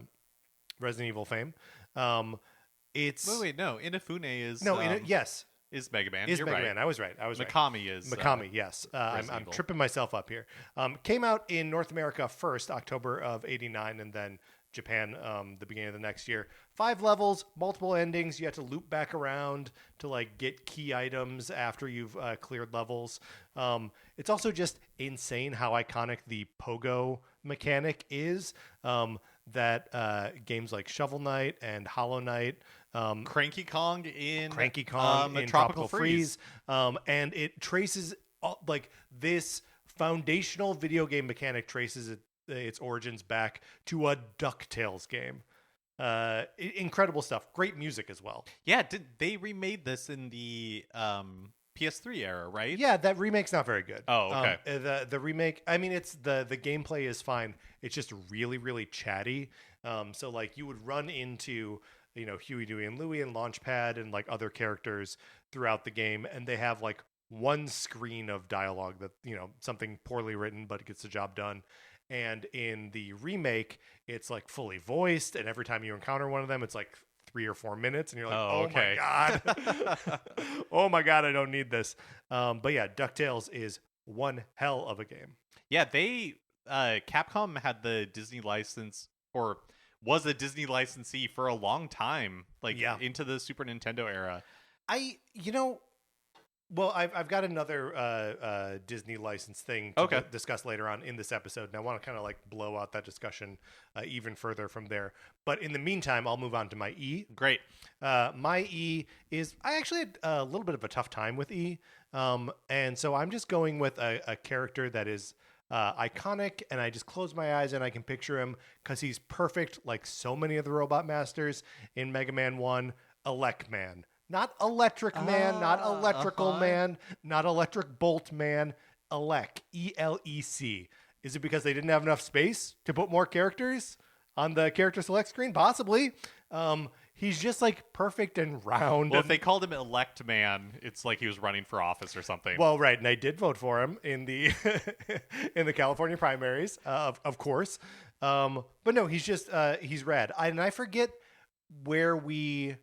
Resident Evil fame. It's Wait, no. Inafune is yes, is Mega Man. is You're Mega right. Man. I was right. Mikami is Mikami, yes. I'm Resident Evil. tripping myself up here. Came out in North America first, October of '89, and then Japan the beginning of the next year. 5 levels, multiple endings. You have to loop back around to like get key items after you've cleared levels. It's also just insane how iconic the pogo mechanic is. That games like Shovel Knight and Hollow Knight, Cranky Kong in Tropical Freeze, and it traces like this foundational video game mechanic traces its origins back to a DuckTales game. Incredible stuff. Great music as well. Yeah, they remade this in the PS3 era, right? Yeah, that remake's not very good. Oh, okay. The remake, I mean, it's the gameplay is fine. It's just really, really chatty. So like you would run into Huey, Dewey, and Louie and Launchpad and like other characters throughout the game, and they have like one screen of dialogue that something poorly written, but it gets the job done. And in the remake, it's like fully voiced, and every time you encounter one of them, it's like 3 or 4 minutes, and you're like, oh okay. my god, oh my god, I don't need this. But yeah, DuckTales is one hell of a game. Yeah, they Capcom had the Disney license, or was a Disney licensee for a long time, like into the Super Nintendo era. Well, I've got another Disney license thing to discuss later on in this episode, and I want to kind of like blow out that discussion even further from there. But in the meantime, I'll move on to my E. Great. My E is, I actually had a little bit of a tough time with E, and so I'm just going with a character that is iconic, and I just close my eyes and I can picture him because he's perfect, like so many of the Robot Masters in Mega Man 1, Elec Man. Not Electric Man, not Electrical Man, not Electric Bolt Man, Elec, E-L-E-C. Is it because they didn't have enough space to put more characters on the character select screen? Possibly. He's just like perfect and round. Well, if they called him Elect Man, it's like he was running for office or something. Well, right, and I did vote for him in the in the California primaries, of course. But no, he's just he's rad. I forget where we.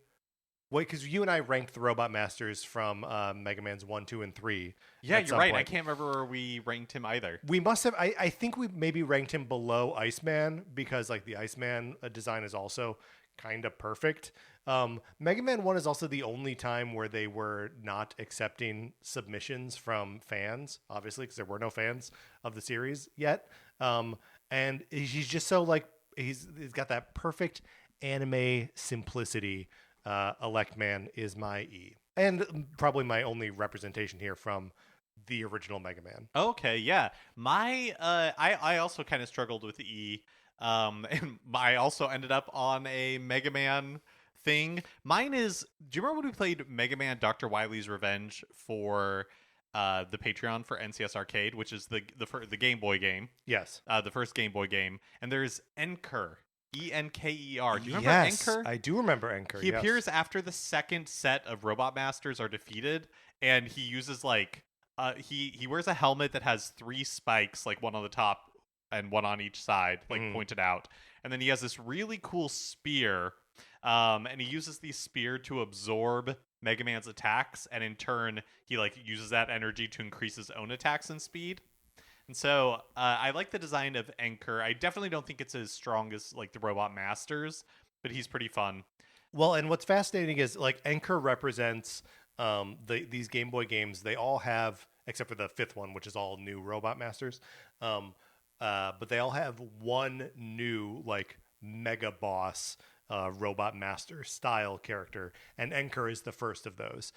Wait, because you and I ranked the Robot Masters from Mega Man's 1, 2, and 3. Yeah, you're right. I can't remember where we ranked him either. We must have. I think we maybe ranked him below Iceman because like the Iceman design is also kind of perfect. Mega Man 1 is also the only time where they were not accepting submissions from fans, obviously, because there were no fans of the series yet. And he's just so like, he's got that perfect anime simplicity. Elect Man is my E, and probably my only representation here from the original Mega Man. Okay, yeah. My I also kind of struggled with E, and I also ended up on a Mega Man thing. Mine is, do you remember when we played Mega Man Dr. Wily's Revenge for the Patreon for NCS Arcade, which is the Game Boy game? Yes. The first Game Boy game, and there's Enker Enker. Do you remember Yes, Enker? I do remember Enker. He appears after the second set of Robot Masters are defeated, and he uses like he wears a helmet that has 3 spikes, like one on the top and one on each side, like pointed out. And then he has this really cool spear, and he uses the spear to absorb Mega Man's attacks, and in turn, he like uses that energy to increase his own attacks and speed. And so I like the design of Enker. I definitely don't think it's as strong as like the Robot Masters, but he's pretty fun. Well, and what's fascinating is like Enker represents these Game Boy games. They all have, except for the 5th one, which is all new Robot Masters. But they all have one new like mega boss Robot Master style character, and Enker is the first of those.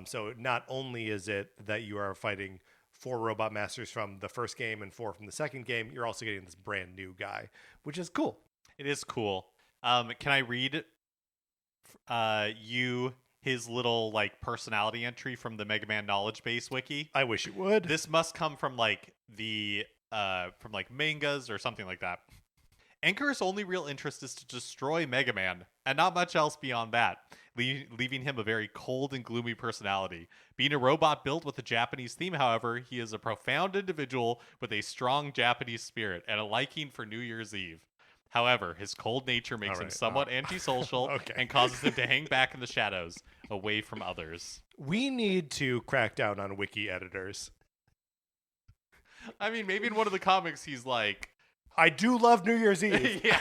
So not only is it that you are fighting 4 Robot Masters from the first game and 4 from the second game, you're also getting this brand new guy, which is cool. It is cool. Can I read you his little like personality entry from the Mega Man Knowledge Base wiki? I wish you would. This must come from like the from like mangas or something like that. Enker's only real interest is to destroy Mega Man, and not much else beyond that, leaving him a very cold and gloomy personality. Being a robot built with a Japanese theme, however, he is a profound individual with a strong Japanese spirit and a liking for New Year's Eve. However, his cold nature makes him somewhat antisocial and causes him to hang back in the shadows, away from others. We need to crack down on wiki editors. I mean, maybe in one of the comics he's like, I do love New Year's Eve. yeah.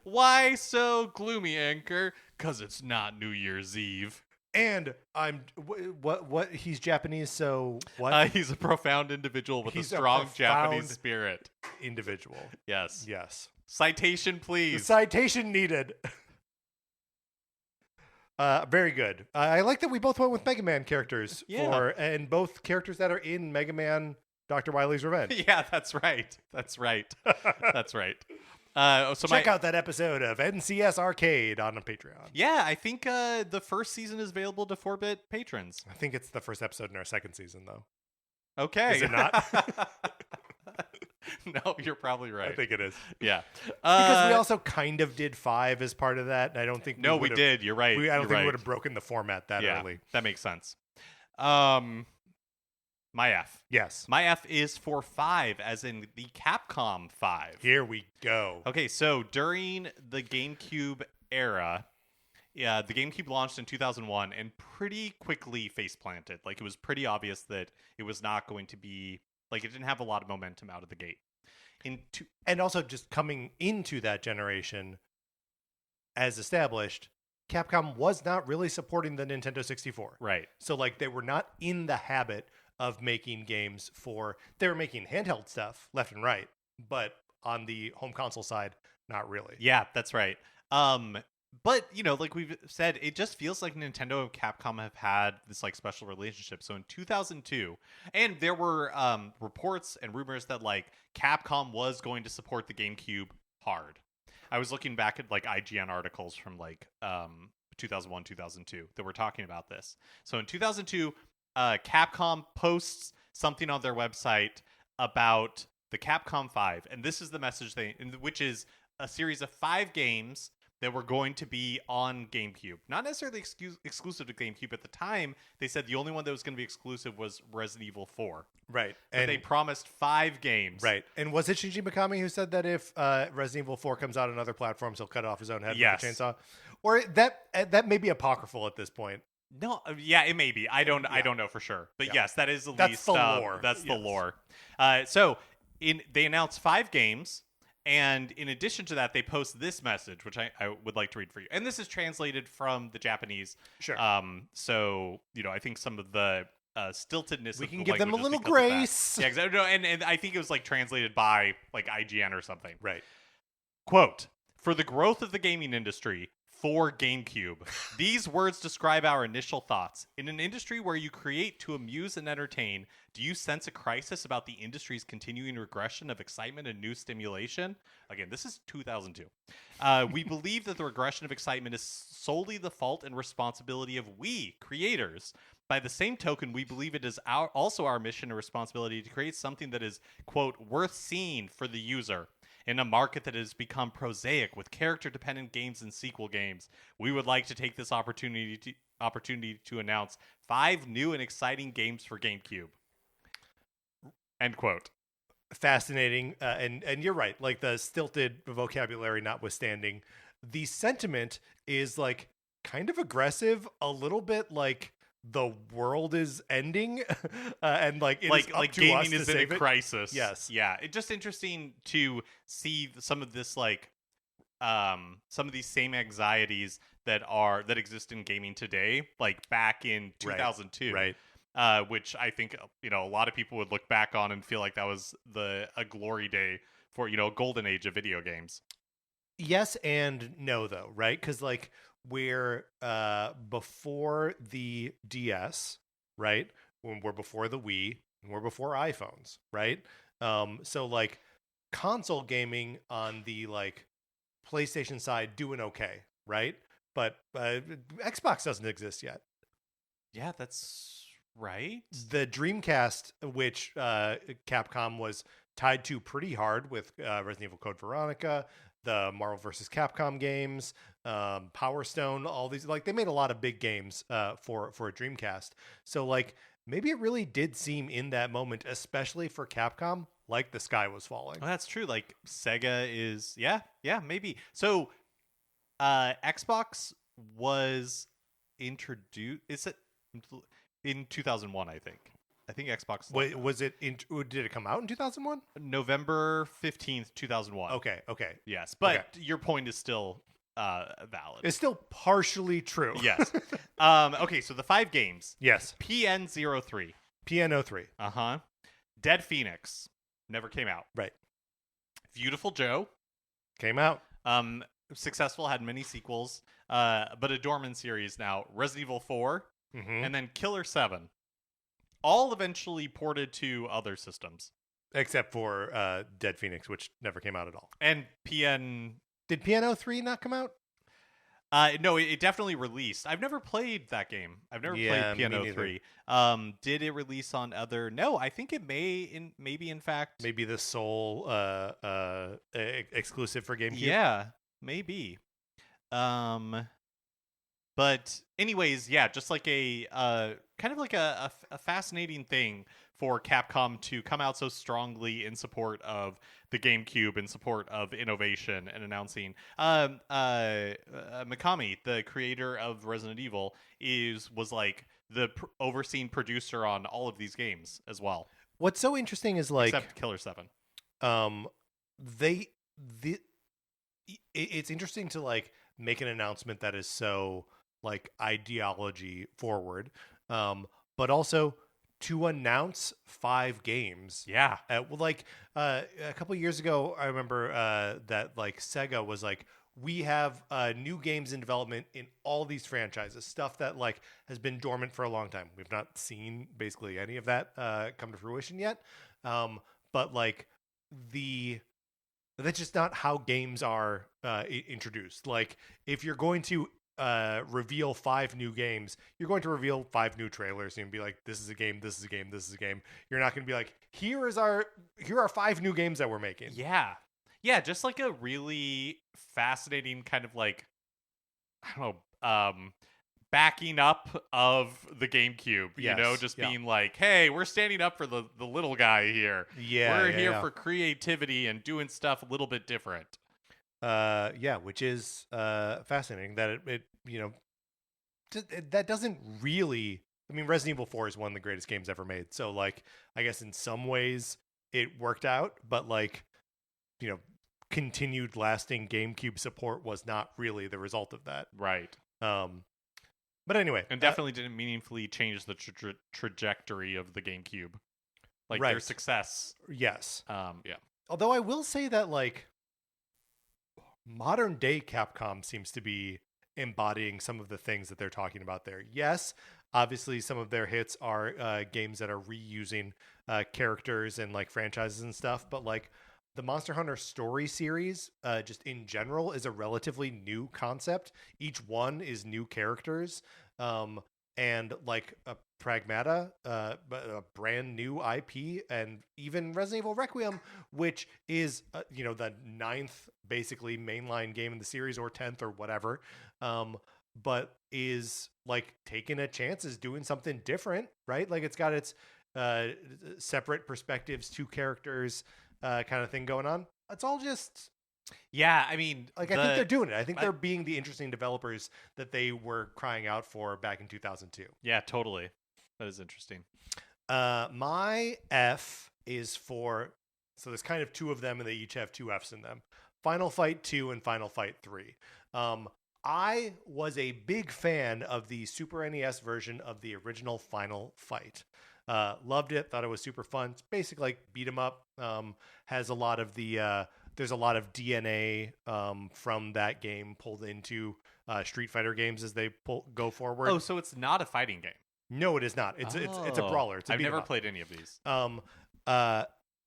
Why so gloomy, Enker? 'Cause it's not New Year's Eve. And I'm what he's Japanese, so what? He's a profound individual with He's a strong profound Japanese spirit. Individual. Yes. Yes. Citation, The please. citation needed. Very good. I like that we both went with Mega Man characters and both characters that are in Mega Man Dr. Wily's Revenge. Yeah, that's right. That's right. That's right. Check out that episode of NCS Arcade on Patreon. Yeah, I think the first season is available to 4-bit patrons. I think it's the first episode in our second season, though. Okay. Is it not? No, you're probably right. I think it is. Yeah. Because we also kind of did 5 as part of that. And I don't think we did. You're right. I don't think we would have broken the format that yeah, early. That makes sense. My F. Yes. My F is for 5, as in the Capcom 5. Here we go. Okay, so during the GameCube era, the GameCube launched in 2001 and pretty quickly face planted. Like, it was pretty obvious that it was not going to be, like, it didn't have a lot of momentum out of the gate. And also, just coming into that generation, as established, Capcom was not really supporting the Nintendo 64. Right. So, like, they were not in the habit of making games they were making handheld stuff left and right, but on the home console side, not really. Yeah, that's right. But, you know, like we've said, it just feels like Nintendo and Capcom have had this like special relationship. So in 2002, and there were reports and rumors that like Capcom was going to support the GameCube hard. I was looking back at like IGN articles from like 2001, 2002 that were talking about this. So in 2002, Capcom posts something on their website about the Capcom 5, and this is the message which is a series of 5 games that were going to be on GameCube. Not necessarily exclusive to GameCube at the time. They said the only one that was going to be exclusive was Resident Evil 4. Right. But they promised 5 games. Right. And was it Shinji Mikami who said that if Resident Evil 4 comes out on other platforms, he'll cut off his own head with a chainsaw? Or that may be apocryphal at this point. No, yeah, it may be. I don't know for sure. But yes, that is at least the lore. That's the lore. So they announced 5 games, and in addition to that, they post this message, which I would like to read for you. And this is translated from the Japanese. Sure. So, you know, I think some of the stiltedness. We of can the give them a language is little because of that. grace. Yeah, exactly. No, and I think it was like translated by like IGN or something. Right. Quote, "For the growth of the gaming industry, for GameCube. These words describe our initial thoughts. In an industry where you create to amuse and entertain, do you sense a crisis about the industry's continuing regression of excitement and new stimulation?" Again, this is 2002. "We believe that the regression of excitement is solely the fault and responsibility of we, creators. By the same token, we believe it is also our mission and responsibility to create something that is, quote, worth seeing for the user. In a market that has become prosaic with character-dependent games and sequel games, we would like to take this opportunity to announce 5 new and exciting games for GameCube. End quote. Fascinating, and you're right. Like the stilted vocabulary notwithstanding, the sentiment is like kind of aggressive, a little bit like the world is ending, and like it is up like to gaming us to is in a save it. crisis. Yes. Yeah. It's just interesting to see some of this some of these same anxieties that exist in gaming today, like back in 2002. Right. Which I think a lot of people would look back on and feel like that was a glory day for a golden age of video games. Yes and no, though, right? Because like we're before the DS, right? When we're before the Wii, and we're before iPhones, right? So like console gaming on the like PlayStation side doing okay, right? But Xbox doesn't exist yet. Yeah, that's right. The Dreamcast, which Capcom was tied to pretty hard with Resident Evil Code Veronica, the Marvel vs. Capcom games, Power Stone, all these, like they made a lot of big games for a Dreamcast. So like maybe it really did seem in that moment, especially for Capcom, like the sky was falling. Oh, that's true. Like Sega is, yeah, maybe. So Xbox was introduced. Is it in 2001? I think. Xbox. Was it? Did it come out in 2001? November 15th, 2001. Okay. Yes, but your point is still valid. It's still partially true. Yes. Okay, so the 5 games. Yes. PN03. PN03. Uh-huh. Dead Phoenix. Never came out. Right. Beautiful Joe. Came out. Successful, had many sequels, but a dormant series now. Resident Evil 4, and then Killer 7. All eventually ported to other systems. Except for Dead Phoenix, which never came out at all. And PN... Did PN03 not come out? No, it definitely released. I've never played that game. I've never played PN03. Did it release on other... No, I think it maybe in fact... Maybe the sole exclusive for GameCube? Yeah, maybe. But anyways, yeah, just like a kind of like a fascinating thing for Capcom to come out so strongly in support of the GameCube, in support of innovation, and announcing Mikami, the creator of Resident Evil, was like the overseeing producer on all of these games as well. What's so interesting is like except Killer 7. It's interesting to like make an announcement that is so like ideology forward, but also to announce 5 games. Yeah. A couple of years ago, I remember that like Sega was like, we have new games in development in all these franchises, stuff that like has been dormant for a long time. We've not seen basically any of that come to fruition yet. But like that's just not how games are introduced. Like if you're going to reveal 5 new games, you're going to reveal 5 new trailers and be like, this is a game, this is a game, this is a game. You're not going to be like, here are 5 new games that we're making. Yeah, just like a really fascinating kind of like, I don't know, backing up of the GameCube, being like, hey, we're standing up for the little guy here. We're here for creativity and doing stuff a little bit different. Which is fascinating that it that doesn't really. I mean, Resident Evil 4 is one of the greatest games ever made. So, like, I guess in some ways it worked out, but like, continued lasting GameCube support was not really the result of that. Right. But anyway, and definitely didn't meaningfully change the trajectory of the GameCube, like their success. Yes. Yeah. Although I will say that like modern day Capcom seems to be embodying some of the things that they're talking about there. Yes, obviously some of their hits are games that are reusing characters and like franchises and stuff, but like the Monster Hunter story series just in general is a relatively new concept. Each one is new characters, and like a Pragmata, a brand new IP, and even Resident Evil Requiem, which is the ninth basically mainline game in the series, or 10th or whatever, but is like taking a chance, is doing something different, right? Like it's got its separate perspectives, two characters, kind of thing going on. It's all just Yeah, I mean, like, I think they're doing it. I think they're being the interesting developers that they were crying out for back in 2002. Yeah, totally. That is interesting. My F is for, so there's kind of two of them, and they each have two Fs in them. Final Fight 2 and Final Fight 3. I was a big fan of the Super NES version of the original Final Fight. Loved it. Thought it was super fun. It's basically like beat 'em up. Has a lot of the there's a lot of DNA from that game pulled into Street Fighter games as they go forward. Oh, so it's not a fighting game. No, it is not. It's a brawler. It's a I've never beat 'em up. played any of these.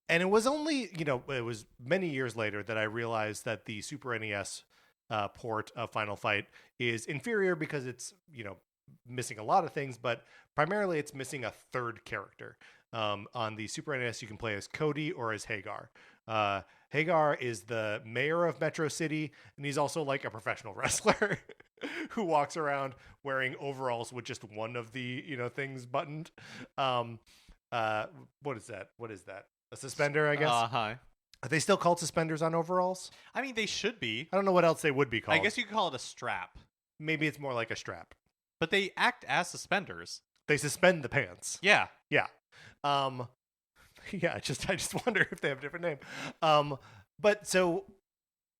And it was only, it was many years later that I realized that the Super NES port of Final Fight is inferior because it's, missing a lot of things, but primarily it's missing a third character. On the Super NES, you can play as Cody or as Hagar. Hagar is the mayor of Metro City, and he's also like a professional wrestler who walks around wearing overalls with just one of the, things buttoned. What is that? A suspender, I guess? Hi. Are they still called suspenders on overalls? I mean, they should be. I don't know what else they would be called. I guess you could call it a strap. Maybe it's more like a strap. But they act as suspenders. They suspend the pants. Yeah. Yeah. Yeah, I just wonder if they have a different name. But so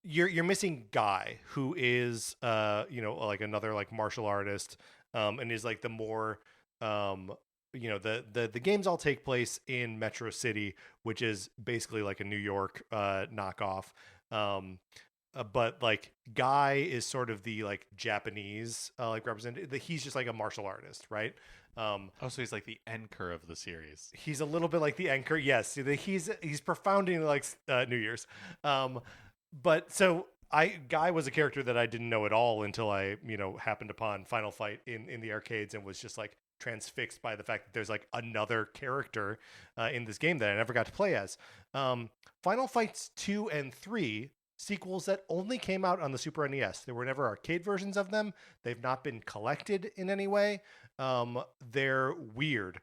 you're missing Guy, who is like another like martial artist, and is like the more the games all take place in Metro City, which is basically like a New York knockoff. But like Guy is sort of the like Japanese like representative. He's just like a martial artist, right? So he's like the anchor of the series. He's a little bit like the anchor. Yes, he's profounding like New Year's. But so Guy was a character that I didn't know at all until I happened upon Final Fight in the arcades, and was just like transfixed by the fact that there's like another character in this game that I never got to play as. Final Fights 2 and 3, sequels that only came out on the Super NES. There were never arcade versions of them. They've not been collected in any way. They're weird.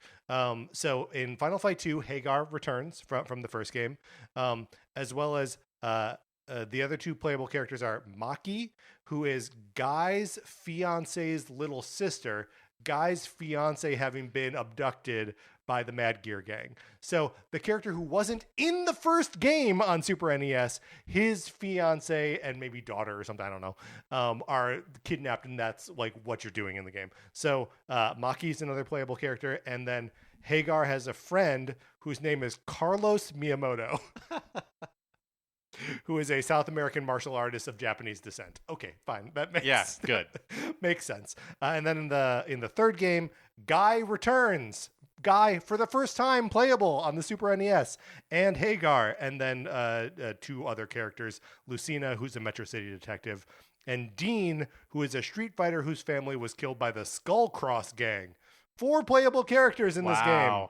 So in Final Fight 2, Hagar returns from the first game, as well as the other two playable characters are Maki, who is Guy's fiance's little sister, Guy's fiance having been abducted by the Mad Gear Gang. So the character who wasn't in the first game on Super NES, his fiance and maybe daughter or something, I don't know, are kidnapped, and that's like what you're doing in the game. So Maki's another playable character, and then Hagar has a friend whose name is Carlos Miyamoto. Who is a South American martial artist of Japanese descent. Okay, fine. That makes good. Makes sense. And then in the third game, Guy returns. Guy for the first time playable on the Super NES, and Hagar, and then two other characters, Lucina, who's a Metro City detective, and Dean, who is a Street Fighter whose family was killed by the Skullcross Gang. 4 playable characters in this game.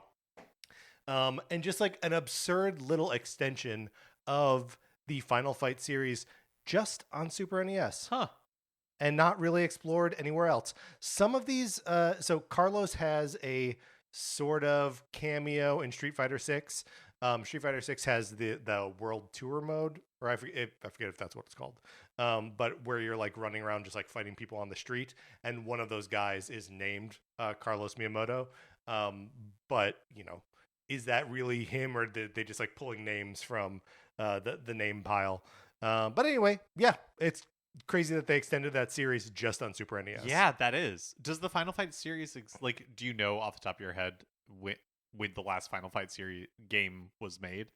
And just like an absurd little extension of the Final Fight series just on Super NES. Huh. And not really explored anywhere else. Some of these, so Carlos has a sort of cameo in Street Fighter 6. Street Fighter 6 has the World Tour mode, or I forget if that's what it's called. But where you're like running around just like fighting people on the street, and one of those guys is named Carlos Miyamoto. But is that really him, or did they just like pulling names from the name pile? But anyway, yeah, it's crazy that they extended that series just on Super NES. Yeah, that is. Does the Final Fight series do you know off the top of your head when the last Final Fight series game was made?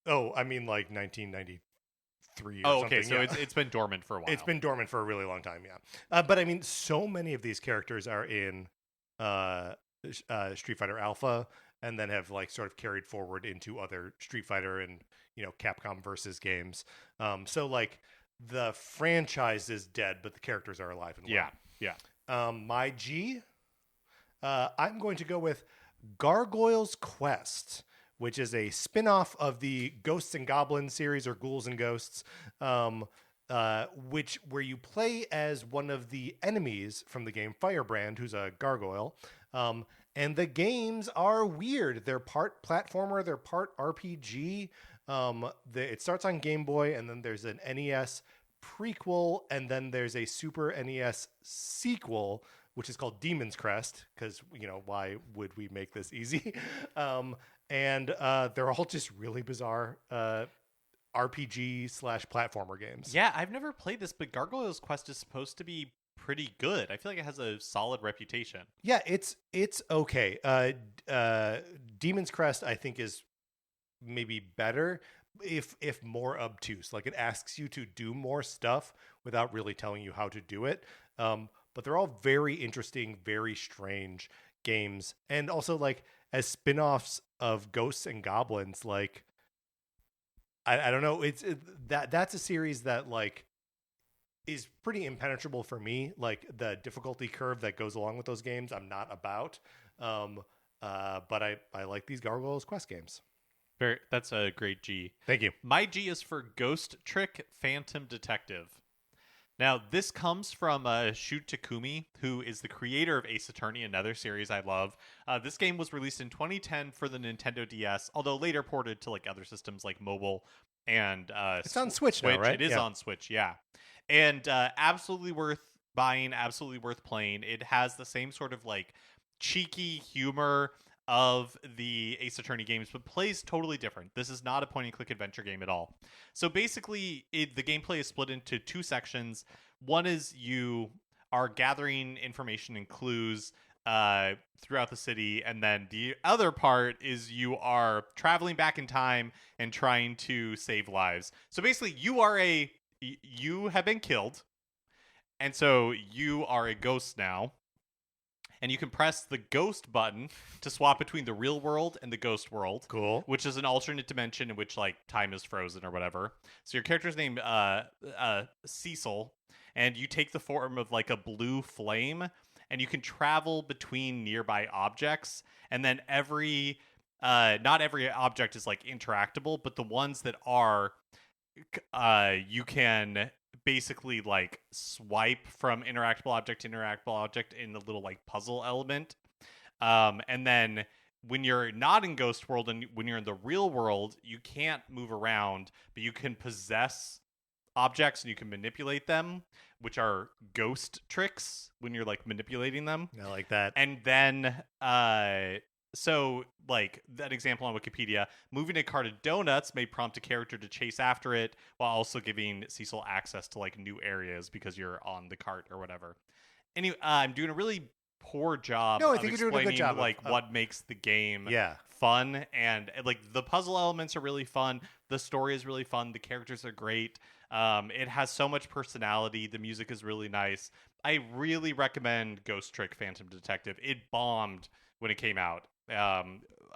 Oh, I mean like 1993 or okay, something. So it's been dormant for a while. It's been dormant for a really long time, yeah. But I mean, so many of these characters are in Street Fighter Alpha, and then have like sort of carried forward into other Street Fighter and Capcom versus games. So like the franchise is dead, but the characters are alive and well. Yeah. My G, I'm going to go with Gargoyle's Quest, which is a spin-off of the Ghosts and Goblins series, or Ghouls and Ghosts, where you play as one of the enemies from the game Firebrand, who's a gargoyle. And the games are weird. They're part platformer, they're part RPG. It starts on Game Boy, and then there's an NES prequel, and then there's a Super NES sequel, which is called Demon's Crest, because, why would we make this easy? And they're all just really bizarre RPG/platformer games. Yeah, I've never played this, but Gargoyle's Quest is supposed to be pretty good. I feel like it has a solid reputation. Yeah, it's okay. Demon's Crest, I think, is maybe better if more obtuse. Like, it asks you to do more stuff without really telling you how to do it. But they're all very interesting, very strange games, and also like as spin-offs of Ghosts and Goblins. Like, I don't know. That's a series that like is pretty impenetrable for me. Like, the difficulty curve that goes along with those games, I'm not about. But I like these Gargoyles Quest games. That's a great G. Thank you. My G is for Ghost Trick Phantom Detective. Now, this comes from Shu Takumi, who is the creator of Ace Attorney, another series I love. This game was released in 2010 for the Nintendo DS, although later ported to like other systems like mobile and it's on Switch now, right? It is on Switch, yeah. And absolutely worth buying, absolutely worth playing. It has the same sort of like cheeky humor of the Ace Attorney games, but plays totally different. This is not a point-and-click adventure game at all. So basically, the gameplay is split into two sections. One is you are gathering information and clues throughout the city, and then the other part is you are traveling back in time and trying to save lives. So basically, you have been killed, and so you are a ghost now. And you can press the ghost button to swap between the real world and the ghost world. Cool. Which is an alternate dimension in which like time is frozen or whatever. So your character's named Cecil, and you take the form of like a blue flame, and you can travel between nearby objects. And then not every object is like interactable, but the ones that are, you can basically like swipe from interactable object to interactable object in a little like puzzle element. And then when you're not in Ghost World and when you're in the real world, you can't move around, but you can possess objects and you can manipulate them, which are ghost tricks when you're like manipulating them. I like that. And then so, like, that example on Wikipedia, moving a cart of donuts may prompt a character to chase after it while also giving Cecil access to, like, new areas because you're on the cart or whatever. Anyway, I'm doing a really poor job of explaining, you're doing a good job like, what makes the game yeah. fun. And, like, the puzzle elements are really fun. The story is really fun. The characters are great. It has so much personality. The music is really nice. I really recommend Ghost Trick Phantom Detective. It bombed when it came out.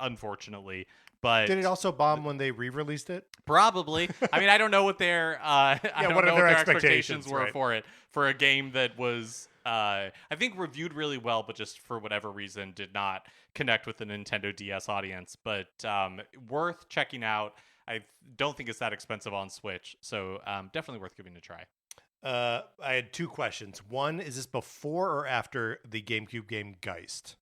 Unfortunately, but did it also bomb when they re-released it? Probably. I mean, I don't know what their I don't know what their expectations were right. for it, for a game that was I think reviewed really well, but just for whatever reason did not connect with the Nintendo DS audience. But worth checking out. I don't think it's that expensive on Switch, so definitely worth giving it a try. I had two questions. One, is this before or after the GameCube game Geist?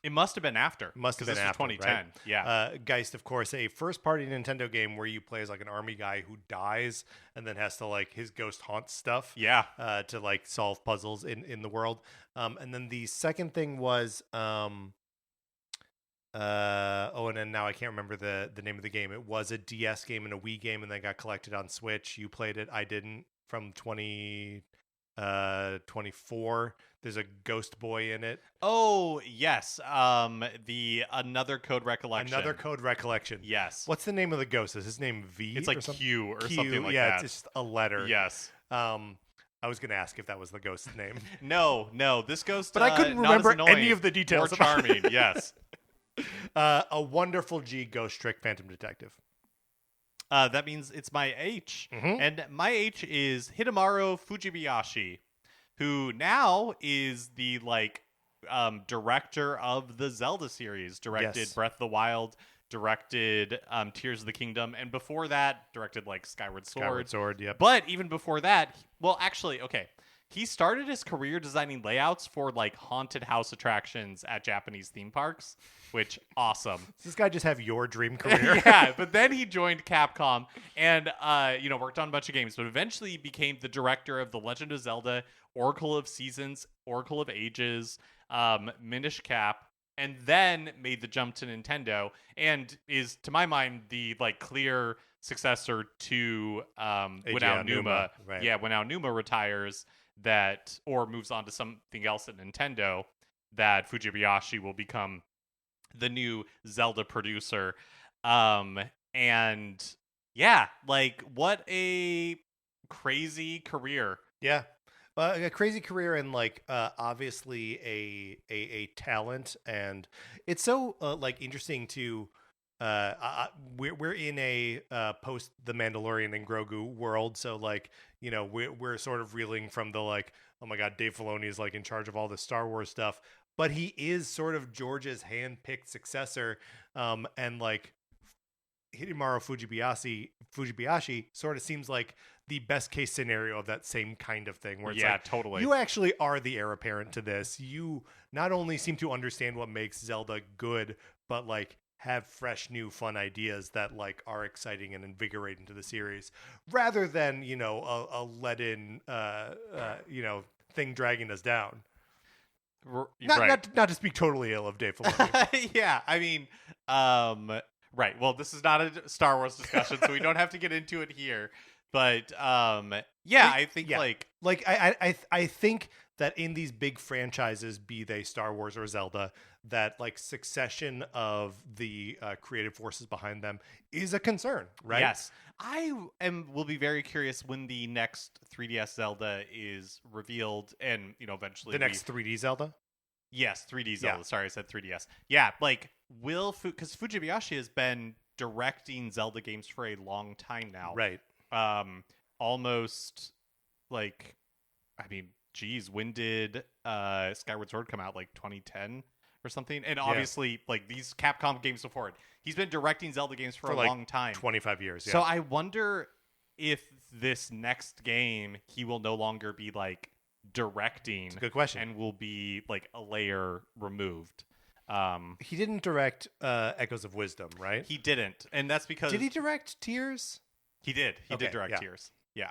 It must have been after. Must have been after, 2010. Right? Yeah. Geist, of course, a first-party Nintendo game where you play as like an army guy who dies and then has to like his ghost haunts stuff. Yeah. To like solve puzzles in the world. And then the second thing was and then now I can't remember the name of the game. It was a DS game and a Wii game, and then got collected on Switch. You played it. I didn't. From 2024. There's a ghost boy in it. Oh, yes. The Another Code Recollection. Another Code Recollection. Yes. What's the name of the ghost? Is his name V? It's like or something? Q or Q, something like yeah, that. it's just a letter. Yes. I was going to ask if that was the ghost's name. No. This ghost, but I couldn't remember any of the details. More charming, yes. A wonderful G, Ghost Trick Phantom Detective. That means it's my H. Mm-hmm. And my H is Hidemaru Fujibayashi, who now is the, like, director of the Zelda series, directed Yes. Breath of the Wild, directed Tears of the Kingdom, and before that, directed like Skyward Sword. Skyward Sword, yep. But even before that, well, actually, okay. He started his career designing layouts for like haunted house attractions at Japanese theme parks, which awesome. Does this guy just have your dream career? Yeah, but then he joined Capcom and worked on a bunch of games, but eventually became the director of The Legend of Zelda, Oracle of Seasons, Oracle of Ages, Minish Cap, and then made the jump to Nintendo, and is, to my mind, the like clear successor to when Aonuma, right. yeah, when Aonuma retires, that or moves on to something else at Nintendo, that Fujibayashi will become the new Zelda producer. And yeah, like what a crazy career. Yeah. A crazy career, and like obviously a talent, and it's so like interesting to we're in a post the Mandalorian and Grogu world, so like we're sort of reeling from the like, oh my god, Dave Filoni is like in charge of all the Star Wars stuff, but he is sort of George's hand-picked successor, and like Hidemaru Fujibayashi sort of seems like the best case scenario of that same kind of thing, where it's like, totally, you actually are the heir apparent to this. You not only seem to understand what makes Zelda good, but like have fresh, new, fun ideas that like are exciting and invigorating to the series, rather than a let-in thing dragging us down. Not to speak totally ill of Dave Filoni. Yeah, I mean, right. Well, this is not a Star Wars discussion, so we don't have to get into it here. But yeah, I think I think that in these big franchises, be they Star Wars or Zelda, that like succession of the creative forces behind them is a concern, right? Yes. Will be very curious when the next 3DS Zelda is revealed, and eventually the next 3D Zelda. Yes, 3D Zelda. Yeah. Sorry, I said 3DS. Yeah, like because Fujibayashi has been directing Zelda games for a long time now, right? Almost like, I mean, geez, when did Skyward Sword come out? Like 2010 or something? And obviously, like these Capcom games before it, he's been directing Zelda games for a like long time, 25 years. Yeah. So I wonder if this next game he will no longer be like directing. It's a good question, and will be like a layer removed. He didn't direct Echoes of Wisdom, right? He didn't, and that's because did he direct Tears? He did. He did direct Tears. Yeah.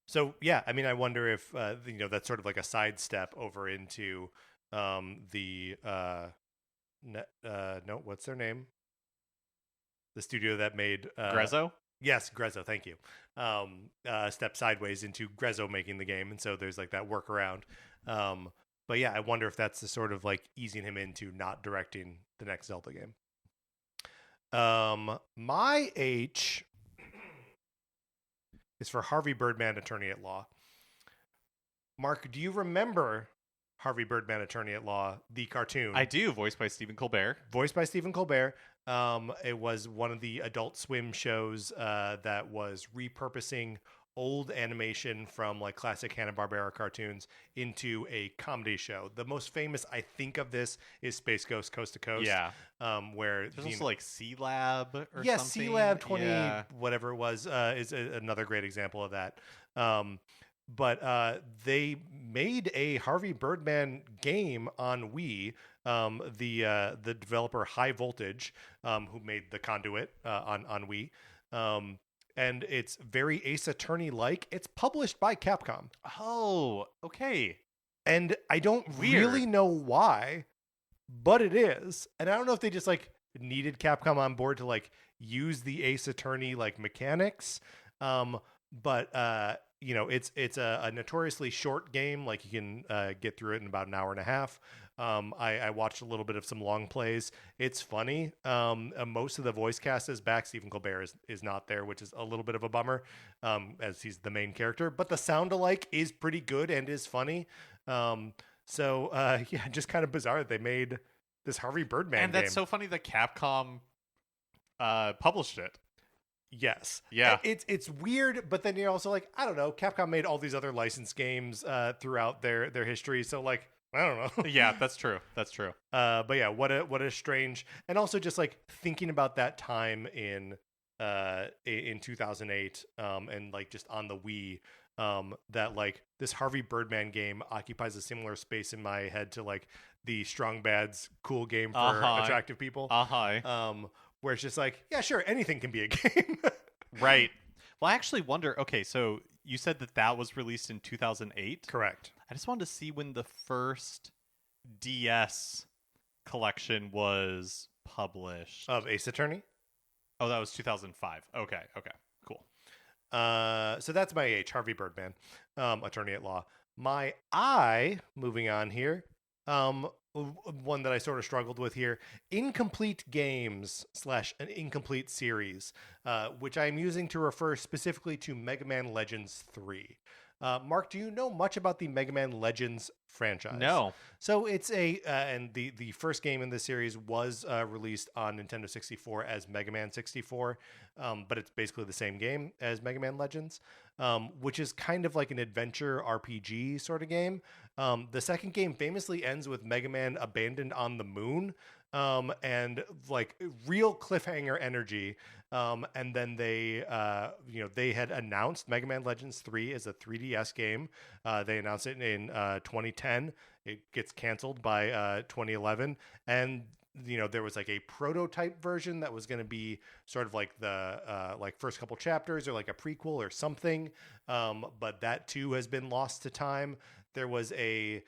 So yeah, I mean, I wonder if that's sort of like a sidestep over into the no, what's their name? The studio that made Grezzo. Yes, Grezzo. Thank you. Step sideways into Grezzo making the game, and so there's like that workaround. But yeah, I wonder if that's the sort of like easing him into not directing the next Zelda game. My H is for Harvey Birdman, Attorney at Law. Mark, do you remember Harvey Birdman, Attorney at Law, the cartoon? I do, voiced by Stephen Colbert. It was one of the Adult Swim shows that was repurposing old animation from like classic Hanna-Barbera cartoons into a comedy show. The most famous, I think, of this is Space Ghost Coast to Coast. Yeah. Where there's also like C-Lab or something. C-Lab 20, whatever it was, is another great example of that. But they made a Harvey Birdman game on Wii. The developer High Voltage, who made The Conduit on Wii. And it's very Ace Attorney-like. It's published by Capcom. Oh, okay. And I don't really know why, but it is. And I don't know if they just like needed Capcom on board to like use the Ace Attorney like mechanics. But it's a notoriously short game. Like you can get through it in about an hour and a half. I watched a little bit of some long plays. It's funny. Most of the voice cast is back. Stephen Colbert is not there, which is a little bit of a bummer, as he's the main character. But the sound alike is pretty good and is funny. Just kind of bizarre that they made this Harvey Birdman and game. That's so funny that Capcom published it. Yes. Yeah. It's weird, but then you're also like, I don't know, Capcom made all these other licensed games throughout their history, so like I don't know. Yeah, that's true. That's true. But yeah, what a strange, and also just like thinking about that time in 2008, and like just on the Wii, that like this Harvey Birdman game occupies a similar space in my head to like the Strong Bad's cool game for attractive people. Where it's just like, yeah, sure, anything can be a game. Right. Well, I actually wonder. Okay, so you said that was released in 2008. Correct. I just wanted to see when the first DS collection was published. Of Ace Attorney. Oh, that was 2005. Okay, cool. So that's my H, Harvey Birdman, attorney at law. My I, moving on here, one that I sort of struggled with here, incomplete games / an incomplete series, which I'm using to refer specifically to Mega Man Legends 3. Mark, do you know much about the Mega Man Legends franchise? No. So it's and the first game in this series was released on Nintendo 64 as Mega Man 64, but it's basically the same game as Mega Man Legends, which is kind of like an adventure RPG sort of game. The second game famously ends with Mega Man abandoned on the moon, and like real cliffhanger energy. And then they had announced Mega Man Legends 3 as a 3DS game. They announced it in 2010. It gets canceled by 2011. And, there was like a prototype version that was going to be sort of like the like first couple chapters or like a prequel or something. But that too has been lost to time. There was a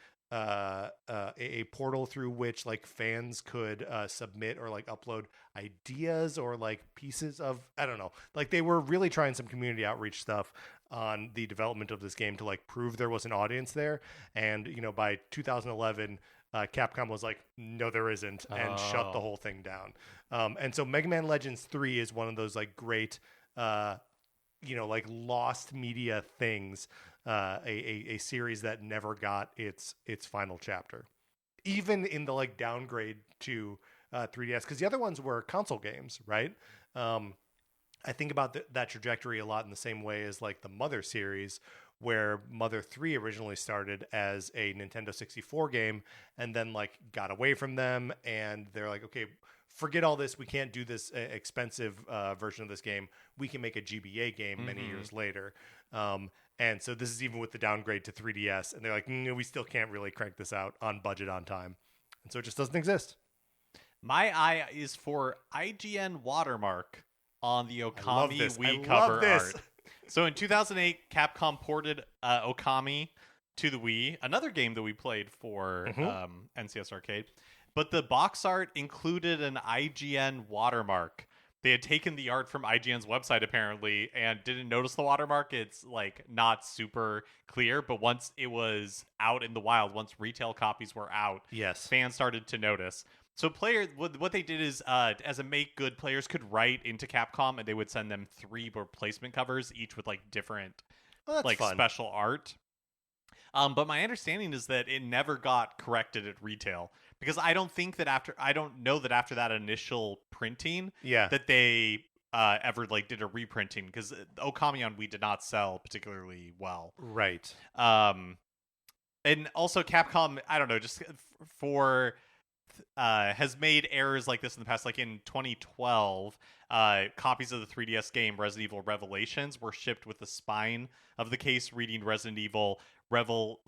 portal through which like fans could submit or like upload ideas or like pieces of, I don't know, like they were really trying some community outreach stuff on the development of this game to like prove there was an audience there. And by 2011 Capcom was like, no, there isn't, and shut the whole thing down. And so Mega Man Legends 3 is one of those like great like lost media things, a series that never got its final chapter, even in the like downgrade to 3DS, because the other ones were console games, right? I think about that trajectory a lot in the same way as like the Mother series, where Mother 3 originally started as a Nintendo 64 game and then like got away from them, and they're like, okay, forget all this. We can't do this expensive version of this game. We can make a GBA game many years later. And so this is even with the downgrade to 3DS. And they're like, no, we still can't really crank this out on budget on time. And so it just doesn't exist. My eye is for IGN watermark on the Okami Wii love cover this. art. So in 2008, Capcom ported Okami to the Wii, another game that we played for NCS Arcade. But the box art included an IGN watermark. They had taken the art from IGN's website, apparently, and didn't notice the watermark. It's, like, not super clear, but once it was out in the wild, once retail copies were out, yes, fans started to notice. So what they did is, as a make good, players could write into Capcom, and they would send them 3 replacement covers, each with, like, different, fun. special art. But my understanding is that it never got corrected at retail, because I don't know that after that initial printing, that they ever like did a reprinting, because Okami on Wii did not sell particularly well. Right. And also Capcom, I don't know, just has made errors like this in the past. Like in 2012, copies of the 3DS game Resident Evil Revelations were shipped with the spine of the case reading Resident Evil Revelaitons,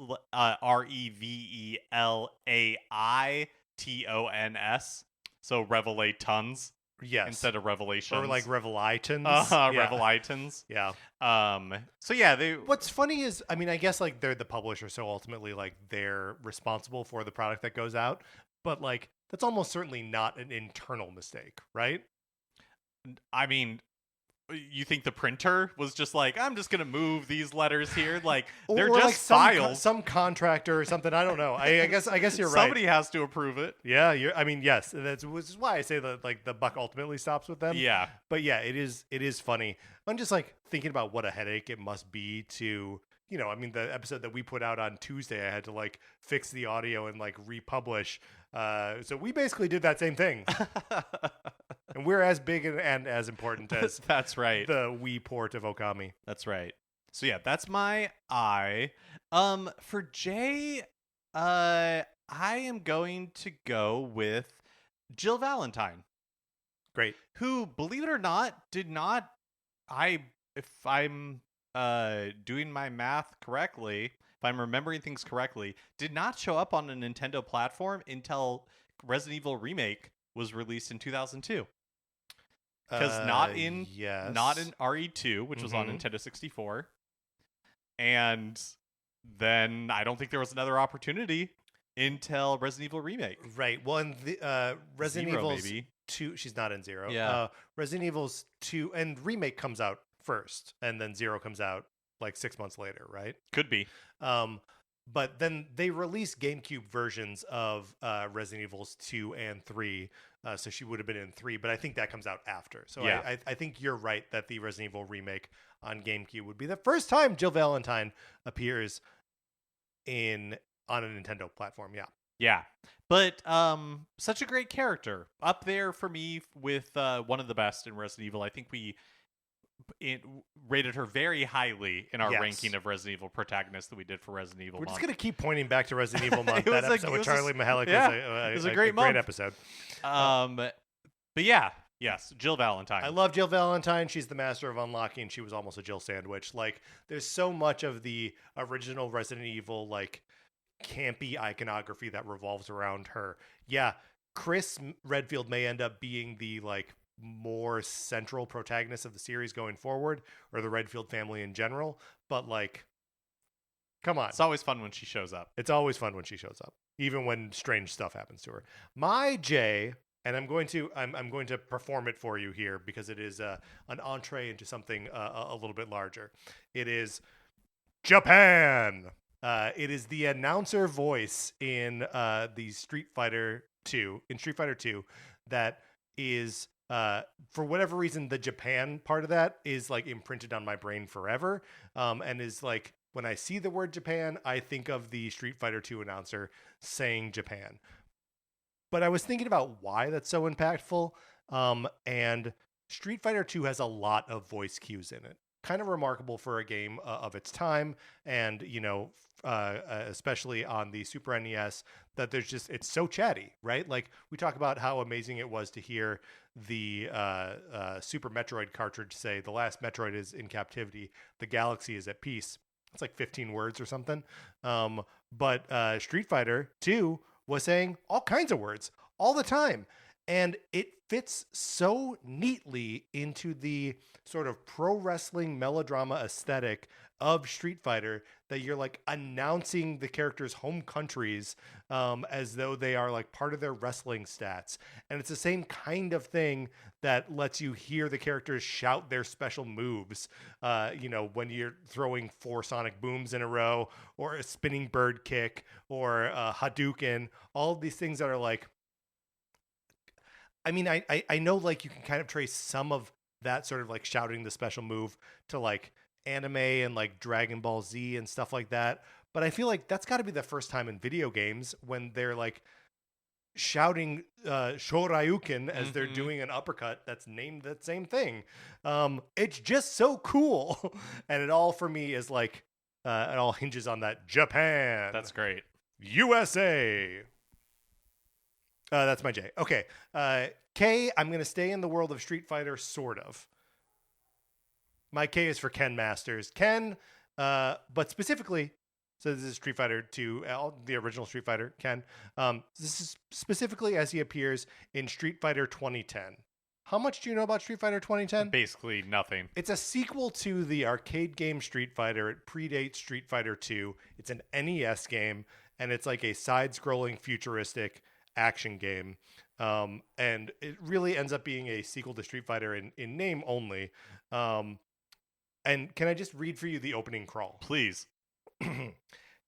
so Revelatons, yes, instead of Revelations, or like Revelatons, Revelatons, yeah. So yeah, what's funny is, I mean, I guess like they're the publisher, so ultimately like they're responsible for the product that goes out, but like that's almost certainly not an internal mistake, right? I mean, you think the printer was just like, I'm just gonna move these letters here, like they're or just like files, some contractor or something. I don't know. I guess you're right. Somebody has to approve it. Yeah, I mean, yes, which is why I say that like the buck ultimately stops with them. Yeah, but yeah, it is funny. I'm just like thinking about what a headache it must be to, I mean, the episode that we put out on Tuesday, I had to like fix the audio and like republish. So we basically did that same thing. And we're as big and as important as that's right, the Wii port of Okami. That's right. So yeah, that's my I. For Jay, I am going to go with Jill Valentine, Great. who, believe it or not, did not. If I'm doing my math correctly, if I'm remembering things correctly, did not show up on a Nintendo platform until Resident Evil Remake was released in 2002. Because not Yes. in RE2, which was on Mhm. Nintendo 64, and then I don't think there was another opportunity until Resident Evil Remake. Right. Well, and the Resident Zero, Evil's maybe. 2, she's not in 0. Yeah. Resident Evil's 2 and Remake comes out first, and then 0 comes out like 6 months later, right? Could be. Um, but then they released GameCube versions of Resident Evils 2 and 3, so she would have been in 3, but I think that comes out after. So Yeah. I think you're right that the Resident Evil remake on GameCube would be the first time Jill Valentine appears on a Nintendo platform. Yeah. Yeah. But such a great character. Up there for me with one of the best in Resident Evil. I think we rated her very highly in our Yes. ranking of Resident Evil protagonists that we did for Resident Evil We're Month. just going to keep pointing back to Resident Evil Month. It That was a- episode it with was a- Charlie Mihalik yeah, was it was a great month. episode. But yeah, yes, Jill Valentine. I love Jill Valentine. She's the master of unlocking. She was almost a Jill sandwich. Like, there's so much of the original Resident Evil, like, campy iconography that revolves around her. Yeah, Chris Redfield may end up being the, like, more central protagonist of the series going forward, or the Redfield family in general. But, like, come on. It's always fun when she shows up. It's always fun when she shows up, even when strange stuff happens to her. My J, and I'm going to perform it for you here because it is an entree into something a little bit larger. It is Japan. It is the announcer voice in the Street Fighter 2 that is for whatever reason the Japan part of that is like imprinted on my brain forever, and is like, when I see the word Japan, I think of the Street Fighter 2 announcer saying Japan. But I was thinking about why that's so impactful. And Street Fighter 2 has a lot of voice cues in it. Kind of remarkable for a game of its time. And, especially on the Super NES, that it's so chatty, right? Like, we talk about how amazing it was to hear the Super Metroid cartridge say, "The last Metroid is in captivity. The galaxy is at peace." It's like 15 words or something. But Street Fighter 2 was saying all kinds of words all the time. And it fits so neatly into the sort of pro wrestling melodrama aesthetic of Street Fighter that you're like announcing the characters' home countries as though they are like part of their wrestling stats. And it's the same kind of thing that lets you hear the characters shout their special moves, when you're throwing 4 sonic booms in a row, or a spinning bird kick, or a Hadouken, all of these things that are like, I mean, I know, like, you can kind of trace some of that sort of like shouting the special move to like anime and like Dragon Ball Z and stuff like that. But I feel like that's got to be the first time in video games when they're like shouting Shoryuken as they're doing an uppercut that's named that same thing. It's just so cool. And it all for me is like, it all hinges on that Japan. That's great. USA. That's my J. Okay. K, I'm going to stay in the world of Street Fighter, sort of. My K is for Ken Masters. Ken, but specifically, so this is Street Fighter 2, the original Street Fighter, Ken. This is specifically as he appears in Street Fighter 2010. How much do you know about Street Fighter 2010? Basically nothing. It's a sequel to the arcade game Street Fighter. It predates Street Fighter 2. It's an NES game, and it's like a side-scrolling futuristic action game. And it really ends up being a sequel to Street Fighter in name only. And can I just read for you the opening crawl? Please.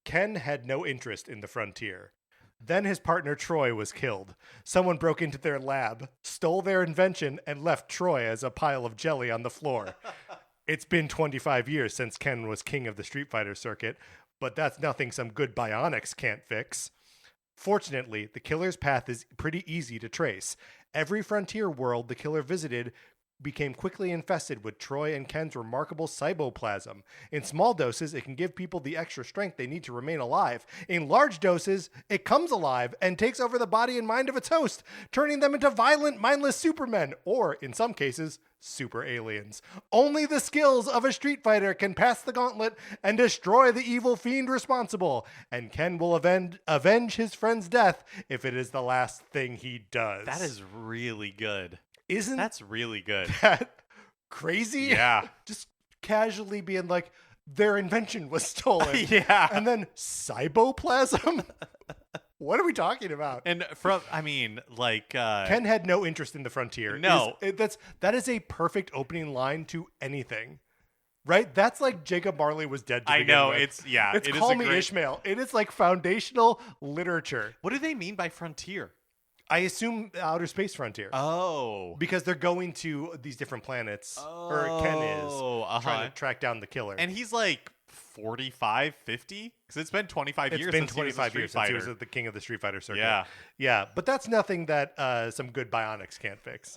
Ken had no interest in the frontier. Then his partner Troy was killed. Someone broke into their lab, stole their invention, and left Troy as a pile of jelly on the floor. It's been 25 years since Ken was king of the Street Fighter circuit, but that's nothing some good bionics can't fix. Fortunately, the killer's path is pretty easy to trace. Every frontier world the killer visited became quickly infested with Troy and Ken's remarkable cyboplasm. In small doses, it can give people the extra strength they need to remain alive. In large doses, it comes alive and takes over the body and mind of its host, turning them into violent, mindless supermen, or, in some cases, super aliens. Only the skills of a Street Fighter can pass the gauntlet and destroy the evil fiend responsible, and Ken will avenge his friend's death if it is the last thing he does. That is really good. That's really good. That crazy? Yeah. Just casually being like, their invention was stolen. Yeah. And then cyboplasm? What are we talking about? And Ken had no interest in the frontier. No. That is a perfect opening line to anything. Right? That's like Jacob Marley was dead to begin with. It's Call Me Ishmael. It is like foundational literature. What do they mean by frontier? I assume outer space frontier. Oh. Because they're going to these different planets, or Ken is, trying to track down the killer. And he's like 45, 50? Because it's been 25 years since he was a Street Fighter. Since he was the king of the Street Fighter circuit. Yeah. Yeah, but that's nothing that some good bionics can't fix.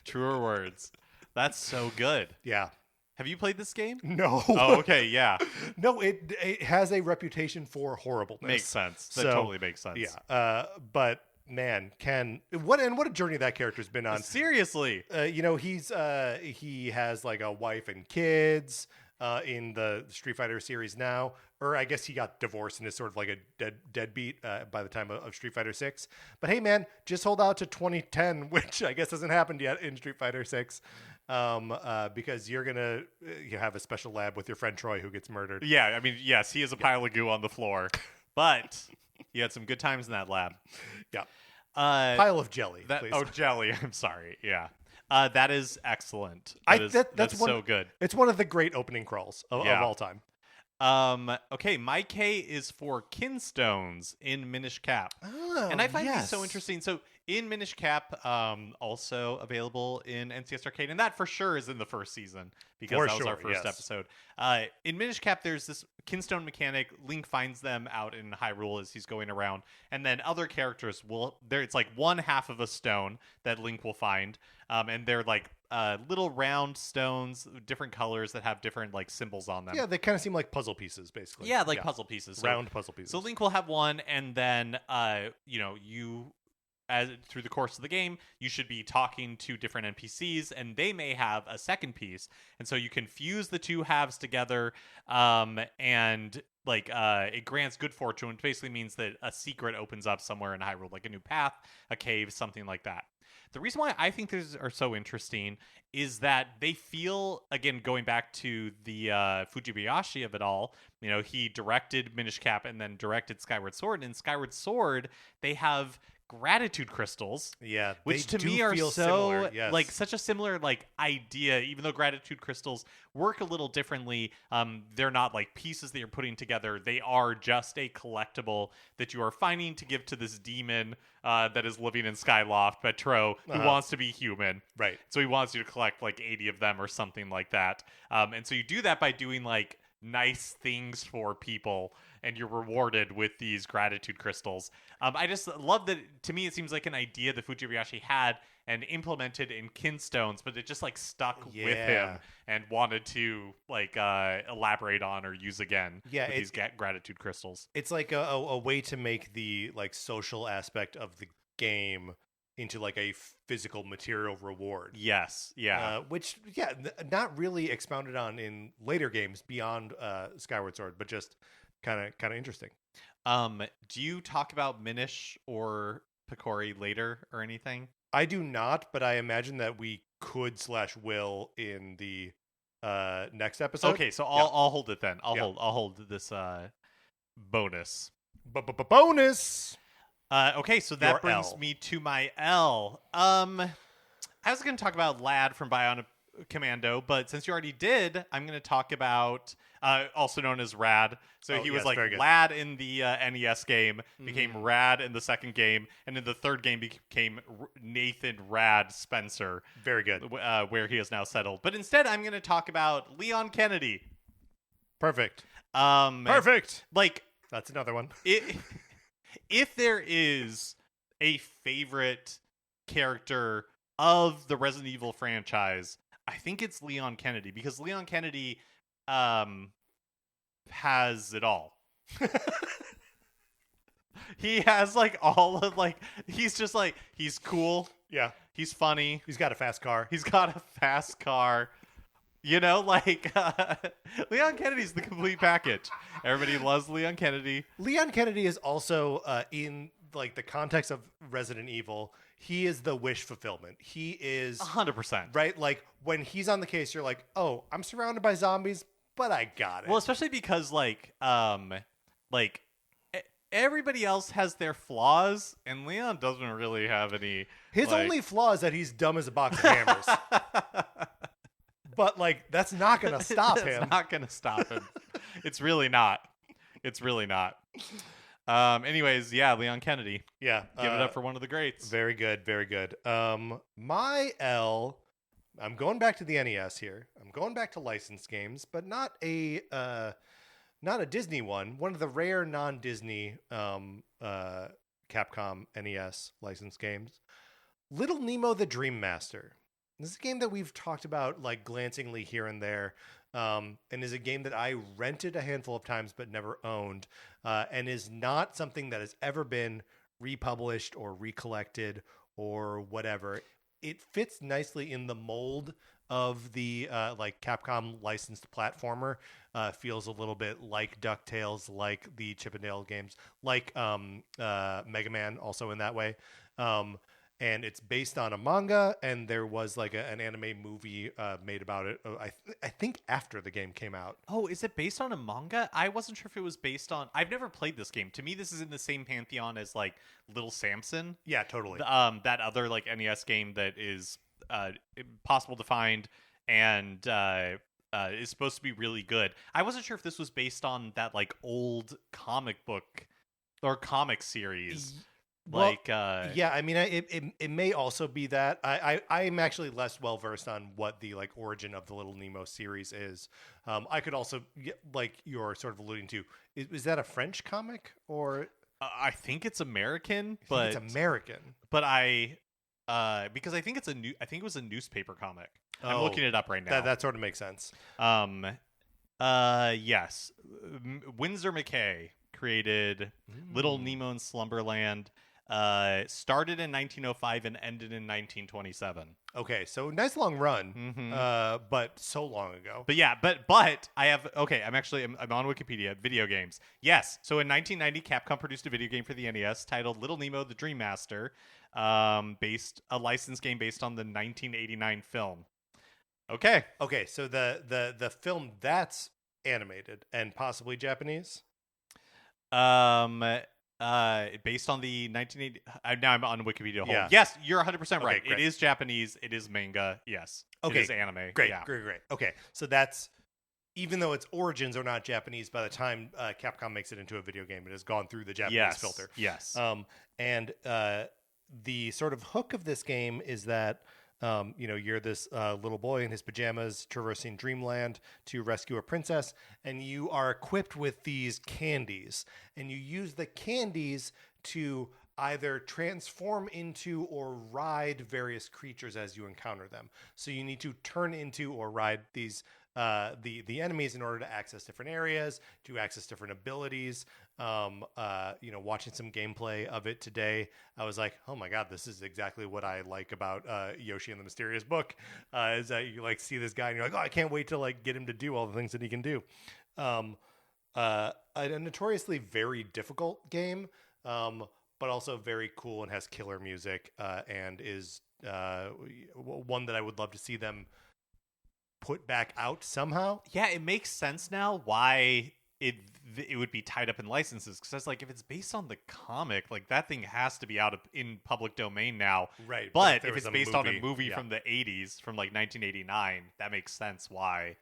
Truer words. That's so good. Yeah. Have you played this game? No. Oh, okay, yeah. No, it has a reputation for horribleness. Makes sense. That totally makes sense. Yeah. But man, Ken, what a journey that character's been on. Seriously. He has like a wife and kids in the Street Fighter series now, or I guess he got divorced and is sort of like a deadbeat by the time of Street Fighter 6. But hey, man, just hold out to 2010, which I guess hasn't happened yet in Street Fighter 6, because you're gonna have a special lab with your friend Troy who gets murdered. Yeah, I mean, yes, he is a pile of goo on the floor, but you had some good times in that lab. Yeah. Pile of jelly, please. Oh, jelly. I'm sorry. Yeah. That is excellent. That's so good. It's one of the great opening crawls of all time. Okay, my K is for Kinstones in Minish Cap. Oh, and I find these so interesting. So in Minish Cap, also available in NCS Arcade, and that for sure is in the first season because that was our first episode. In Minish Cap, there's this Kinstone mechanic. Link finds them out in Hyrule as he's going around, and then other characters it's like one half of a stone that Link will find, and they're like little round stones, different colors that have different like symbols on them. Yeah, they kind of seem like puzzle pieces, basically. Yeah, like puzzle pieces. Round puzzle pieces. So Link will have one, and then through the course of the game, you should be talking to different NPCs, and they may have a second piece, and so you can fuse the two halves together, and it grants good fortune, which basically means that a secret opens up somewhere in Hyrule, like a new path, a cave, something like that. The reason why I think these are so interesting is that they feel, again, going back to the Fujibayashi of it all, he directed Minish Cap and then directed Skyward Sword. And in Skyward Sword, they have gratitude crystals, which to me are so similar, yes. like such a similar idea, even though gratitude crystals work a little differently. They're not like pieces that you're putting together. They are just a collectible that you are finding to give to this demon that is living in Skyloft, Petro, who wants to be human, right? So he wants you to collect like 80 of them or something like that, and so you do that by doing like nice things for people, and you're rewarded with these gratitude crystals. I just love that. To me, it seems like an idea that Fujibayashi had and implemented in Kinstones, but it just like stuck with him and wanted to elaborate on or use again with these gratitude crystals. It's like a way to make the like social aspect of the game into like a physical material reward. Yes, yeah. Which, not really expounded on in later games beyond Skyward Sword, but just kind of interesting. Do you talk about Minish or Picori later or anything? I do not, but I imagine that we could / will in the next episode. Okay, so I'll hold it then. I'll hold this bonus. Bonus. Okay, so that brings me to my L. I was going to talk about Lad from Bionic Commando, but since you already did, I'm going to talk about also known as Rad. So he was like Lad in the NES game, became Rad in the second game, and in the third game became Nathan Rad Spencer. Very good. Where he is now settled. But instead, I'm going to talk about Leon Kennedy. Perfect. Perfect. Like, that's another one. If there is a favorite character of the Resident Evil franchise, I think it's Leon Kennedy, because Leon Kennedy has it all. He has like all of like he's just like he's cool, Yeah. he's funny, He's got a fast car. he's got a fast car. You know, like Leon Kennedy's the complete package. Everybody loves Leon Kennedy. Leon Kennedy is also in like the context of Resident Evil. He is the wish fulfillment. He is 100%. right. Like when he's on the case, you're like, oh, I'm surrounded by zombies, but I got it. Well, especially because everybody else has their flaws, and Leon doesn't really have any. His only flaw is that he's dumb as a box of hammers. But like that's not gonna stop him. It's not gonna stop him. It's really not. It's really not. Anyways, yeah, Leon Kennedy. Yeah. Give it up for one of the greats. Very good. Very good. My L. I'm going back to the NES here. I'm going back to licensed games, but not a Disney one. One of the rare non-Disney Capcom NES licensed games. Little Nemo the Dream Master. This is a game that we've talked about like glancingly here and there, and is a game that I rented a handful of times but never owned, and is not something that has ever been republished or recollected or whatever. It fits nicely in the mold of the like Capcom licensed platformer. Feels a little bit like DuckTales, like the Chip and Dale games, like Mega Man, also in that way. And it's based on a manga, and there was like an anime movie made about it. I think after the game came out. Oh, is it based on a manga? I wasn't sure if it was based on. I've never played this game. To me, this is in the same pantheon as like Little Samson. Yeah, totally. That other like NES game that is possible to find and is supposed to be really good. I wasn't sure if this was based on that like old comic book or comic series. Well, Like yeah, I mean, it may also be that I'm actually less well versed on what the like origin of the Little Nemo series is. I could also like you're sort of alluding to, is that a French comic or? I think it's American, It's American. But because I think it was a newspaper comic. I'm looking it up right now. That sort of makes sense. Yes, Winsor McKay created Little Nemo in Slumberland. Started in 1905 and ended in 1927. Okay, so nice long run, but so long ago. But yeah, but I have I'm on Wikipedia. Video games, yes. So in 1990, Capcom produced a video game for the NES titled Little Nemo the Dream Master, a licensed game based on the 1989 film. Okay, so the film that's animated and possibly Japanese. Based on the 1980. Now I'm on Wikipedia. Yeah. Yes, you're 100% right. Great. It is Japanese. It is manga. Yes. Okay. It is anime. Great. Yeah. Great. Okay, so that's even though its origins are not Japanese. By the time Capcom makes it into a video game, it has gone through the Japanese filter. Yes. And the sort of hook of this game is that. You're this little boy in his pajamas traversing Dreamland to rescue a princess, and you are equipped with these candies, and you use the candies to either transform into or ride various creatures as you encounter them. So you need to turn into or ride these the enemies in order to access different areas, to access different abilities. Watching some gameplay of it today, I was like, oh my god, this is exactly what I like about Yoshi and the Mysterious Book, is that you like see this guy and you're like, oh, I can't wait to like get him to do all the things that he can do. A notoriously very difficult game, but also very cool and has killer music, and is one that I would love to see them put back out somehow. Yeah, it makes sense now why it would be tied up in licenses, because I was like, if it's based on the comic, like that thing has to be out in public domain now, right? But if it's based on a movie from the 80s, from like 1989, that makes sense why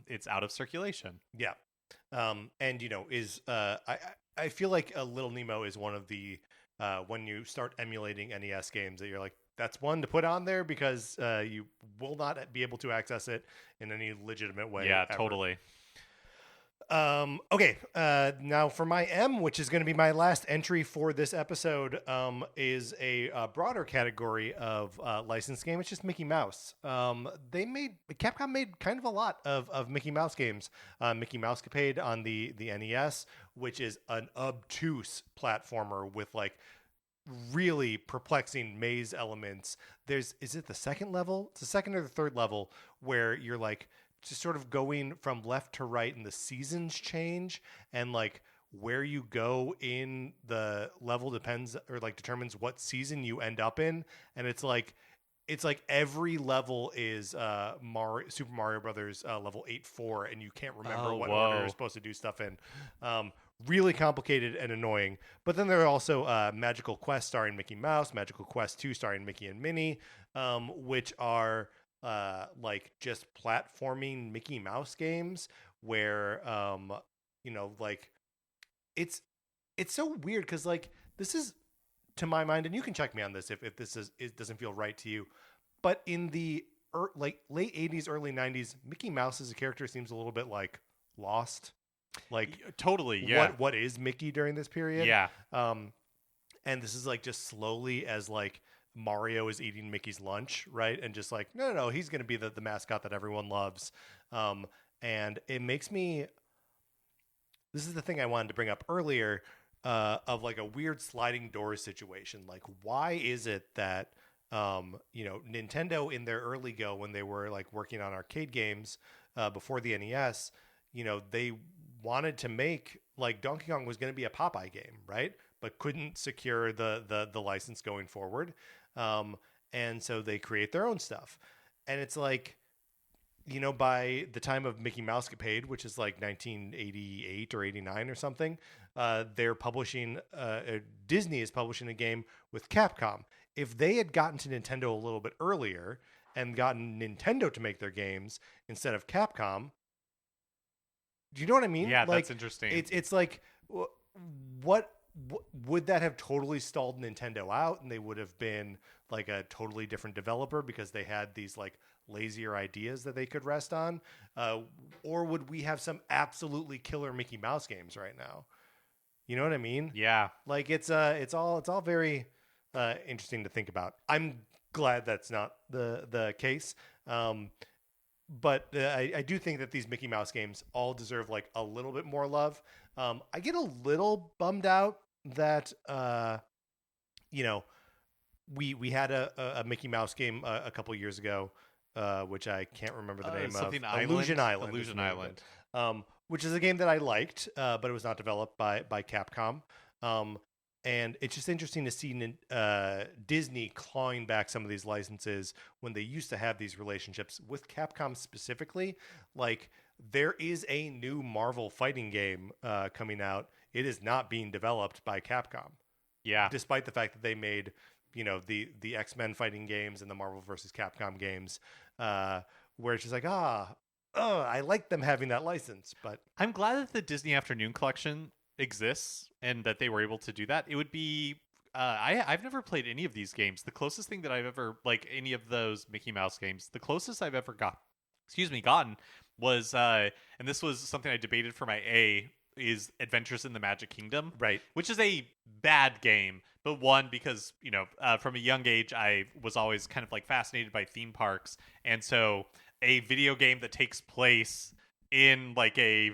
it's out of circulation. Yeah. And I feel like a Little Nemo is one of the when you start emulating NES games that you're like, that's one to put on there, because you will not be able to access it in any legitimate way. Yeah, ever. totally. Okay. Now for my M, which is going to be my last entry for this episode, is a broader category of licensed game. It's just Mickey Mouse. Capcom made kind of a lot of Mickey Mouse games. Mickey Mousecapade on the NES, which is an obtuse platformer with like really perplexing maze elements. Is it the second level? It's the second or the third level where you're like just sort of going from left to right and the seasons change, and like where you go in the level depends or like determines what season you end up in. And it's like every level is Super Mario Brothers level 8-4, and you can't remember what order you're supposed to do stuff in. Really complicated and annoying. But then there are also Magical Quest starring Mickey Mouse, Magical Quest 2 starring Mickey and Minnie, which are like just platforming Mickey Mouse games where like it's so weird because like this is, to my mind, and you can check me on this if it doesn't feel right to you, but in the like late 80s, early 90s, Mickey Mouse as a character seems a little bit like lost. Like totally, yeah. What is Mickey during this period? Yeah. And this is like just slowly as like Mario is eating Mickey's lunch, right? And just like no, he's going to be the mascot that everyone loves. And it makes me. This is the thing I wanted to bring up earlier, of like a weird sliding doors situation. Like, why is it that Nintendo in their early go when they were like working on arcade games before the NES, they wanted to make like Donkey Kong was going to be a Popeye game, right? But couldn't secure the license going forward, and so they create their own stuff. And it's like, by the time of Mickey Mousecapade, which is like 1988 or 89 or something, they're publishing. Disney is publishing a game with Capcom. If they had gotten to Nintendo a little bit earlier and gotten Nintendo to make their games instead of Capcom. Do you know what I mean? Yeah, like, that's interesting. It's like, what would that have totally stalled Nintendo out, and they would have been like a totally different developer because they had these like lazier ideas that they could rest on, or would we have some absolutely killer Mickey Mouse games right now? You know what I mean? Yeah. Like it's all very interesting to think about. I'm glad that's not the case. But I do think that these Mickey Mouse games all deserve like a little bit more love. I get a little bummed out that we had a Mickey Mouse game a couple years ago, which I can't remember the name of. Illusion Island. Illusion Island. Which is a game that I liked, but it was not developed by Capcom. And it's just interesting to see Disney clawing back some of these licenses when they used to have these relationships with Capcom specifically. Like, there is a new Marvel fighting game coming out. It is not being developed by Capcom. Yeah. Despite the fact that they made, the X-Men fighting games and the Marvel vs. Capcom games, where it's just like, I like them having that license. But I'm glad that the Disney Afternoon Collection exists and that they were able to do that. It would be I've never played any of these games. The closest thing that I've ever, like any of those Mickey Mouse games, the closest I've ever gotten was and this was something I debated for my A, is Adventures in the Magic Kingdom, right, which is a bad game, but one because from a young age I was always kind of like fascinated by theme parks, and so a video game that takes place in like a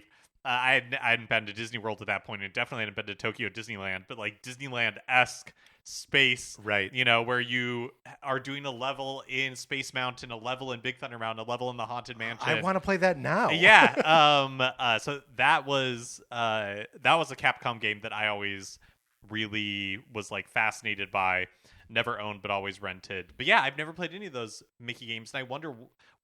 I hadn't been to Disney World at that point, and definitely hadn't been to Tokyo Disneyland, but like Disneyland-esque space, right? Where you are doing a level in Space Mountain, a level in Big Thunder Mountain, a level in the Haunted Mansion. I want to play that now. Yeah. So that was a Capcom game that I always really was like fascinated by. Never owned, but always rented. But yeah, I've never played any of those Mickey games, and I wonder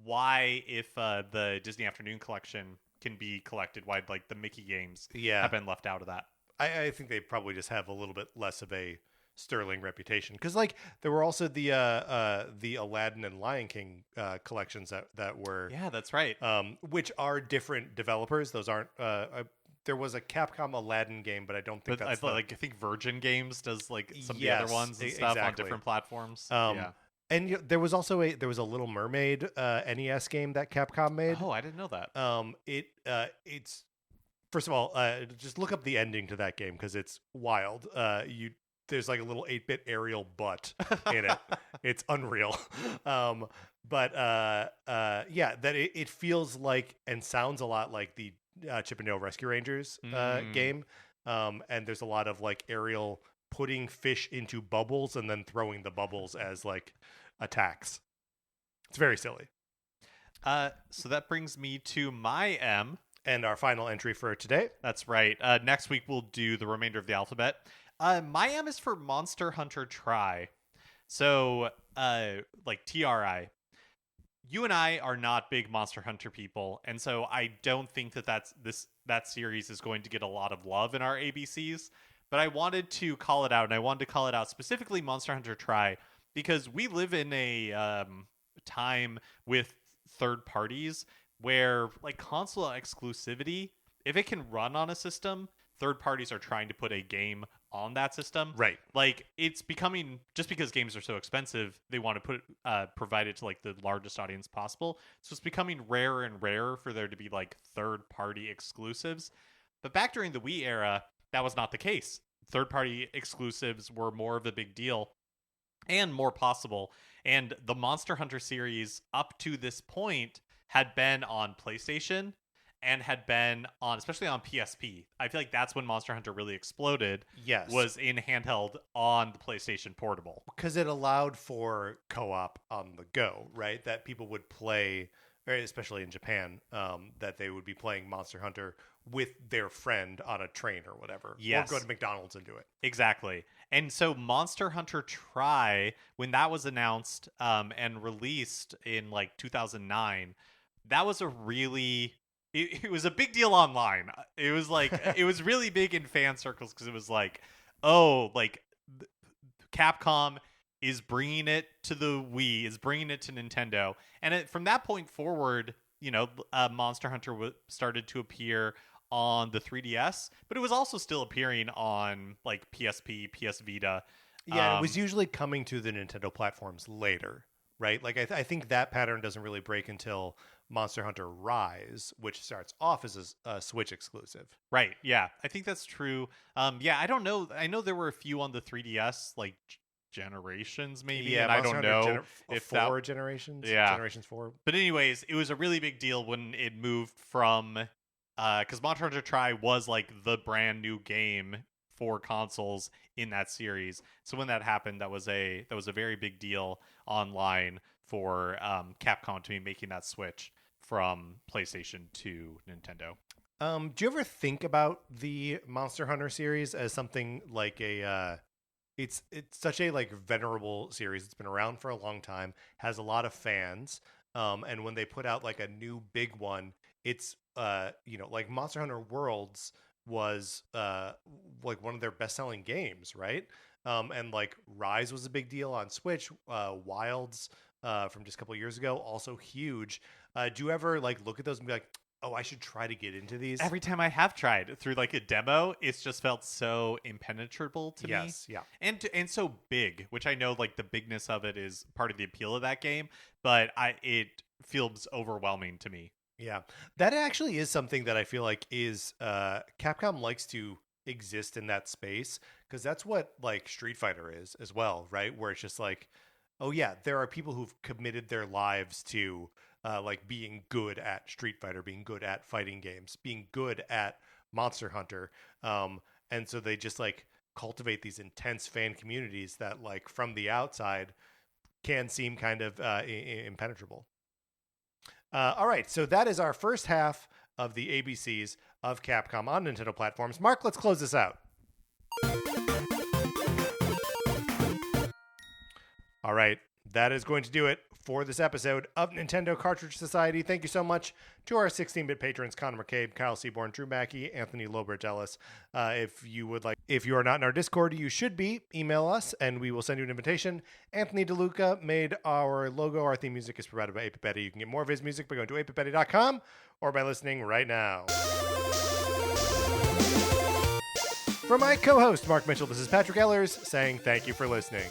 why, if the Disney Afternoon Collection can be collected, why like the Mickey games have been left out of that. I think they probably just have a little bit less of a sterling reputation, because like there were also the Aladdin and Lion King collections that were, yeah, that's right, which are different developers. Those aren't there was a Capcom Aladdin game, but I don't think that's I think Virgin Games does like some of the other ones and stuff on different platforms. And there was also a Little Mermaid NES game that Capcom made. Oh, I didn't know that. It's first of all, just look up the ending to that game because it's wild. There's like a little 8-bit aerial butt in it. It's unreal. Yeah, that it feels like and sounds a lot like the Chip and Dale Rescue Rangers game. And there's a lot of like aerial putting fish into bubbles and then throwing the bubbles as like attacks. It's very silly. So that brings me to my M. And our final entry for today. That's right. Next week we'll do the remainder of the alphabet. My M is for Monster Hunter Tri. So, like TRI. You and I are not big Monster Hunter people, and so I don't think that series is going to get a lot of love in our ABCs. But I wanted to call it out, and I wanted to call it out specifically Monster Hunter Tri because we live in a time with third parties where like console exclusivity, if it can run on a system, third parties are trying to put a game on that system. Right. Like it's becoming, just because games are so expensive, they want to provide it to like the largest audience possible. So it's becoming rarer and rarer for there to be like third party exclusives. But back during the Wii era, that was not the case. Third party exclusives were more of a big deal and more possible. And the Monster Hunter series up to this point had been on PlayStation and had been on, especially on PSP. I feel like that's when Monster Hunter really exploded. Yes. Was in handheld on the PlayStation Portable. Because it allowed for co-op on the go, right? That people would play, especially in Japan, that they would be playing Monster Hunter with their friend on a train or whatever. Yes. Or go to McDonald's and do it. Exactly. And so Monster Hunter Tri, when that was announced and released in like 2009, that was a really... It was a big deal online. It was like, it was really big in fan circles because it was like, oh, like Capcom is bringing it to the Wii, is bringing it to Nintendo. And from that point forward, you know, Monster Hunter started to appear on the 3DS, but it was also still appearing on like PSP, PS Vita. Yeah, it was usually coming to the Nintendo platforms later, right? Like I think that pattern doesn't really break until Monster Hunter Rise, which starts off as a Switch exclusive. Right, yeah. I think that's true. Yeah, I don't know. I know there were a few on the 3DS, like generations maybe, yeah, and I don't know if four generations. Yeah. Generations 4. But anyways, it was a really big deal when it moved from... because Monster Hunter Tri was like the brand new game for consoles in that series. So when that happened, that was a very big deal online for Capcom to be making that switch from PlayStation to Nintendo. Do you ever think about the Monster Hunter series as something like a it's such a like venerable series. It's been around for a long time, has a lot of fans. And when they put out like a new big one, it's you know, like Monster Hunter Worlds was like one of their best-selling games, right? And like Rise was a big deal on Switch. Wilds from just a couple of years ago, also huge. Do you ever like look at those and be like, oh, I should try to get into these? Every time I have tried through like a demo, it's just felt so impenetrable to me. Yes, yeah. And so big, which I know like the bigness of it is part of the appeal of that game, but it feels overwhelming to me. Yeah, that actually is something that I feel like is Capcom likes to exist in that space because that's what like Street Fighter is as well, right? Where it's just like, oh yeah, there are people who've committed their lives to like being good at Street Fighter, being good at fighting games, being good at Monster Hunter, and so they just like cultivate these intense fan communities that like from the outside can seem kind of impenetrable. All right, so that is our first half of the ABCs of Capcom on Nintendo platforms. Mark, let's close this out. All right, that is going to do it for this episode of Nintendo Cartridge Society. Thank you so much to our 16-bit patrons, Connor McCabe, Kyle Seaborn, Drew Mackey, Anthony Lobert Ellis. If you are not in our Discord, you should be. Email us, and we will send you an invitation. Anthony DeLuca made our logo. Our theme music is provided by Apipetti. You can get more of his music by going to apipetti.com or by listening right now. For my co-host, Mark Mitchell, this is Patrick Ellers saying thank you for listening.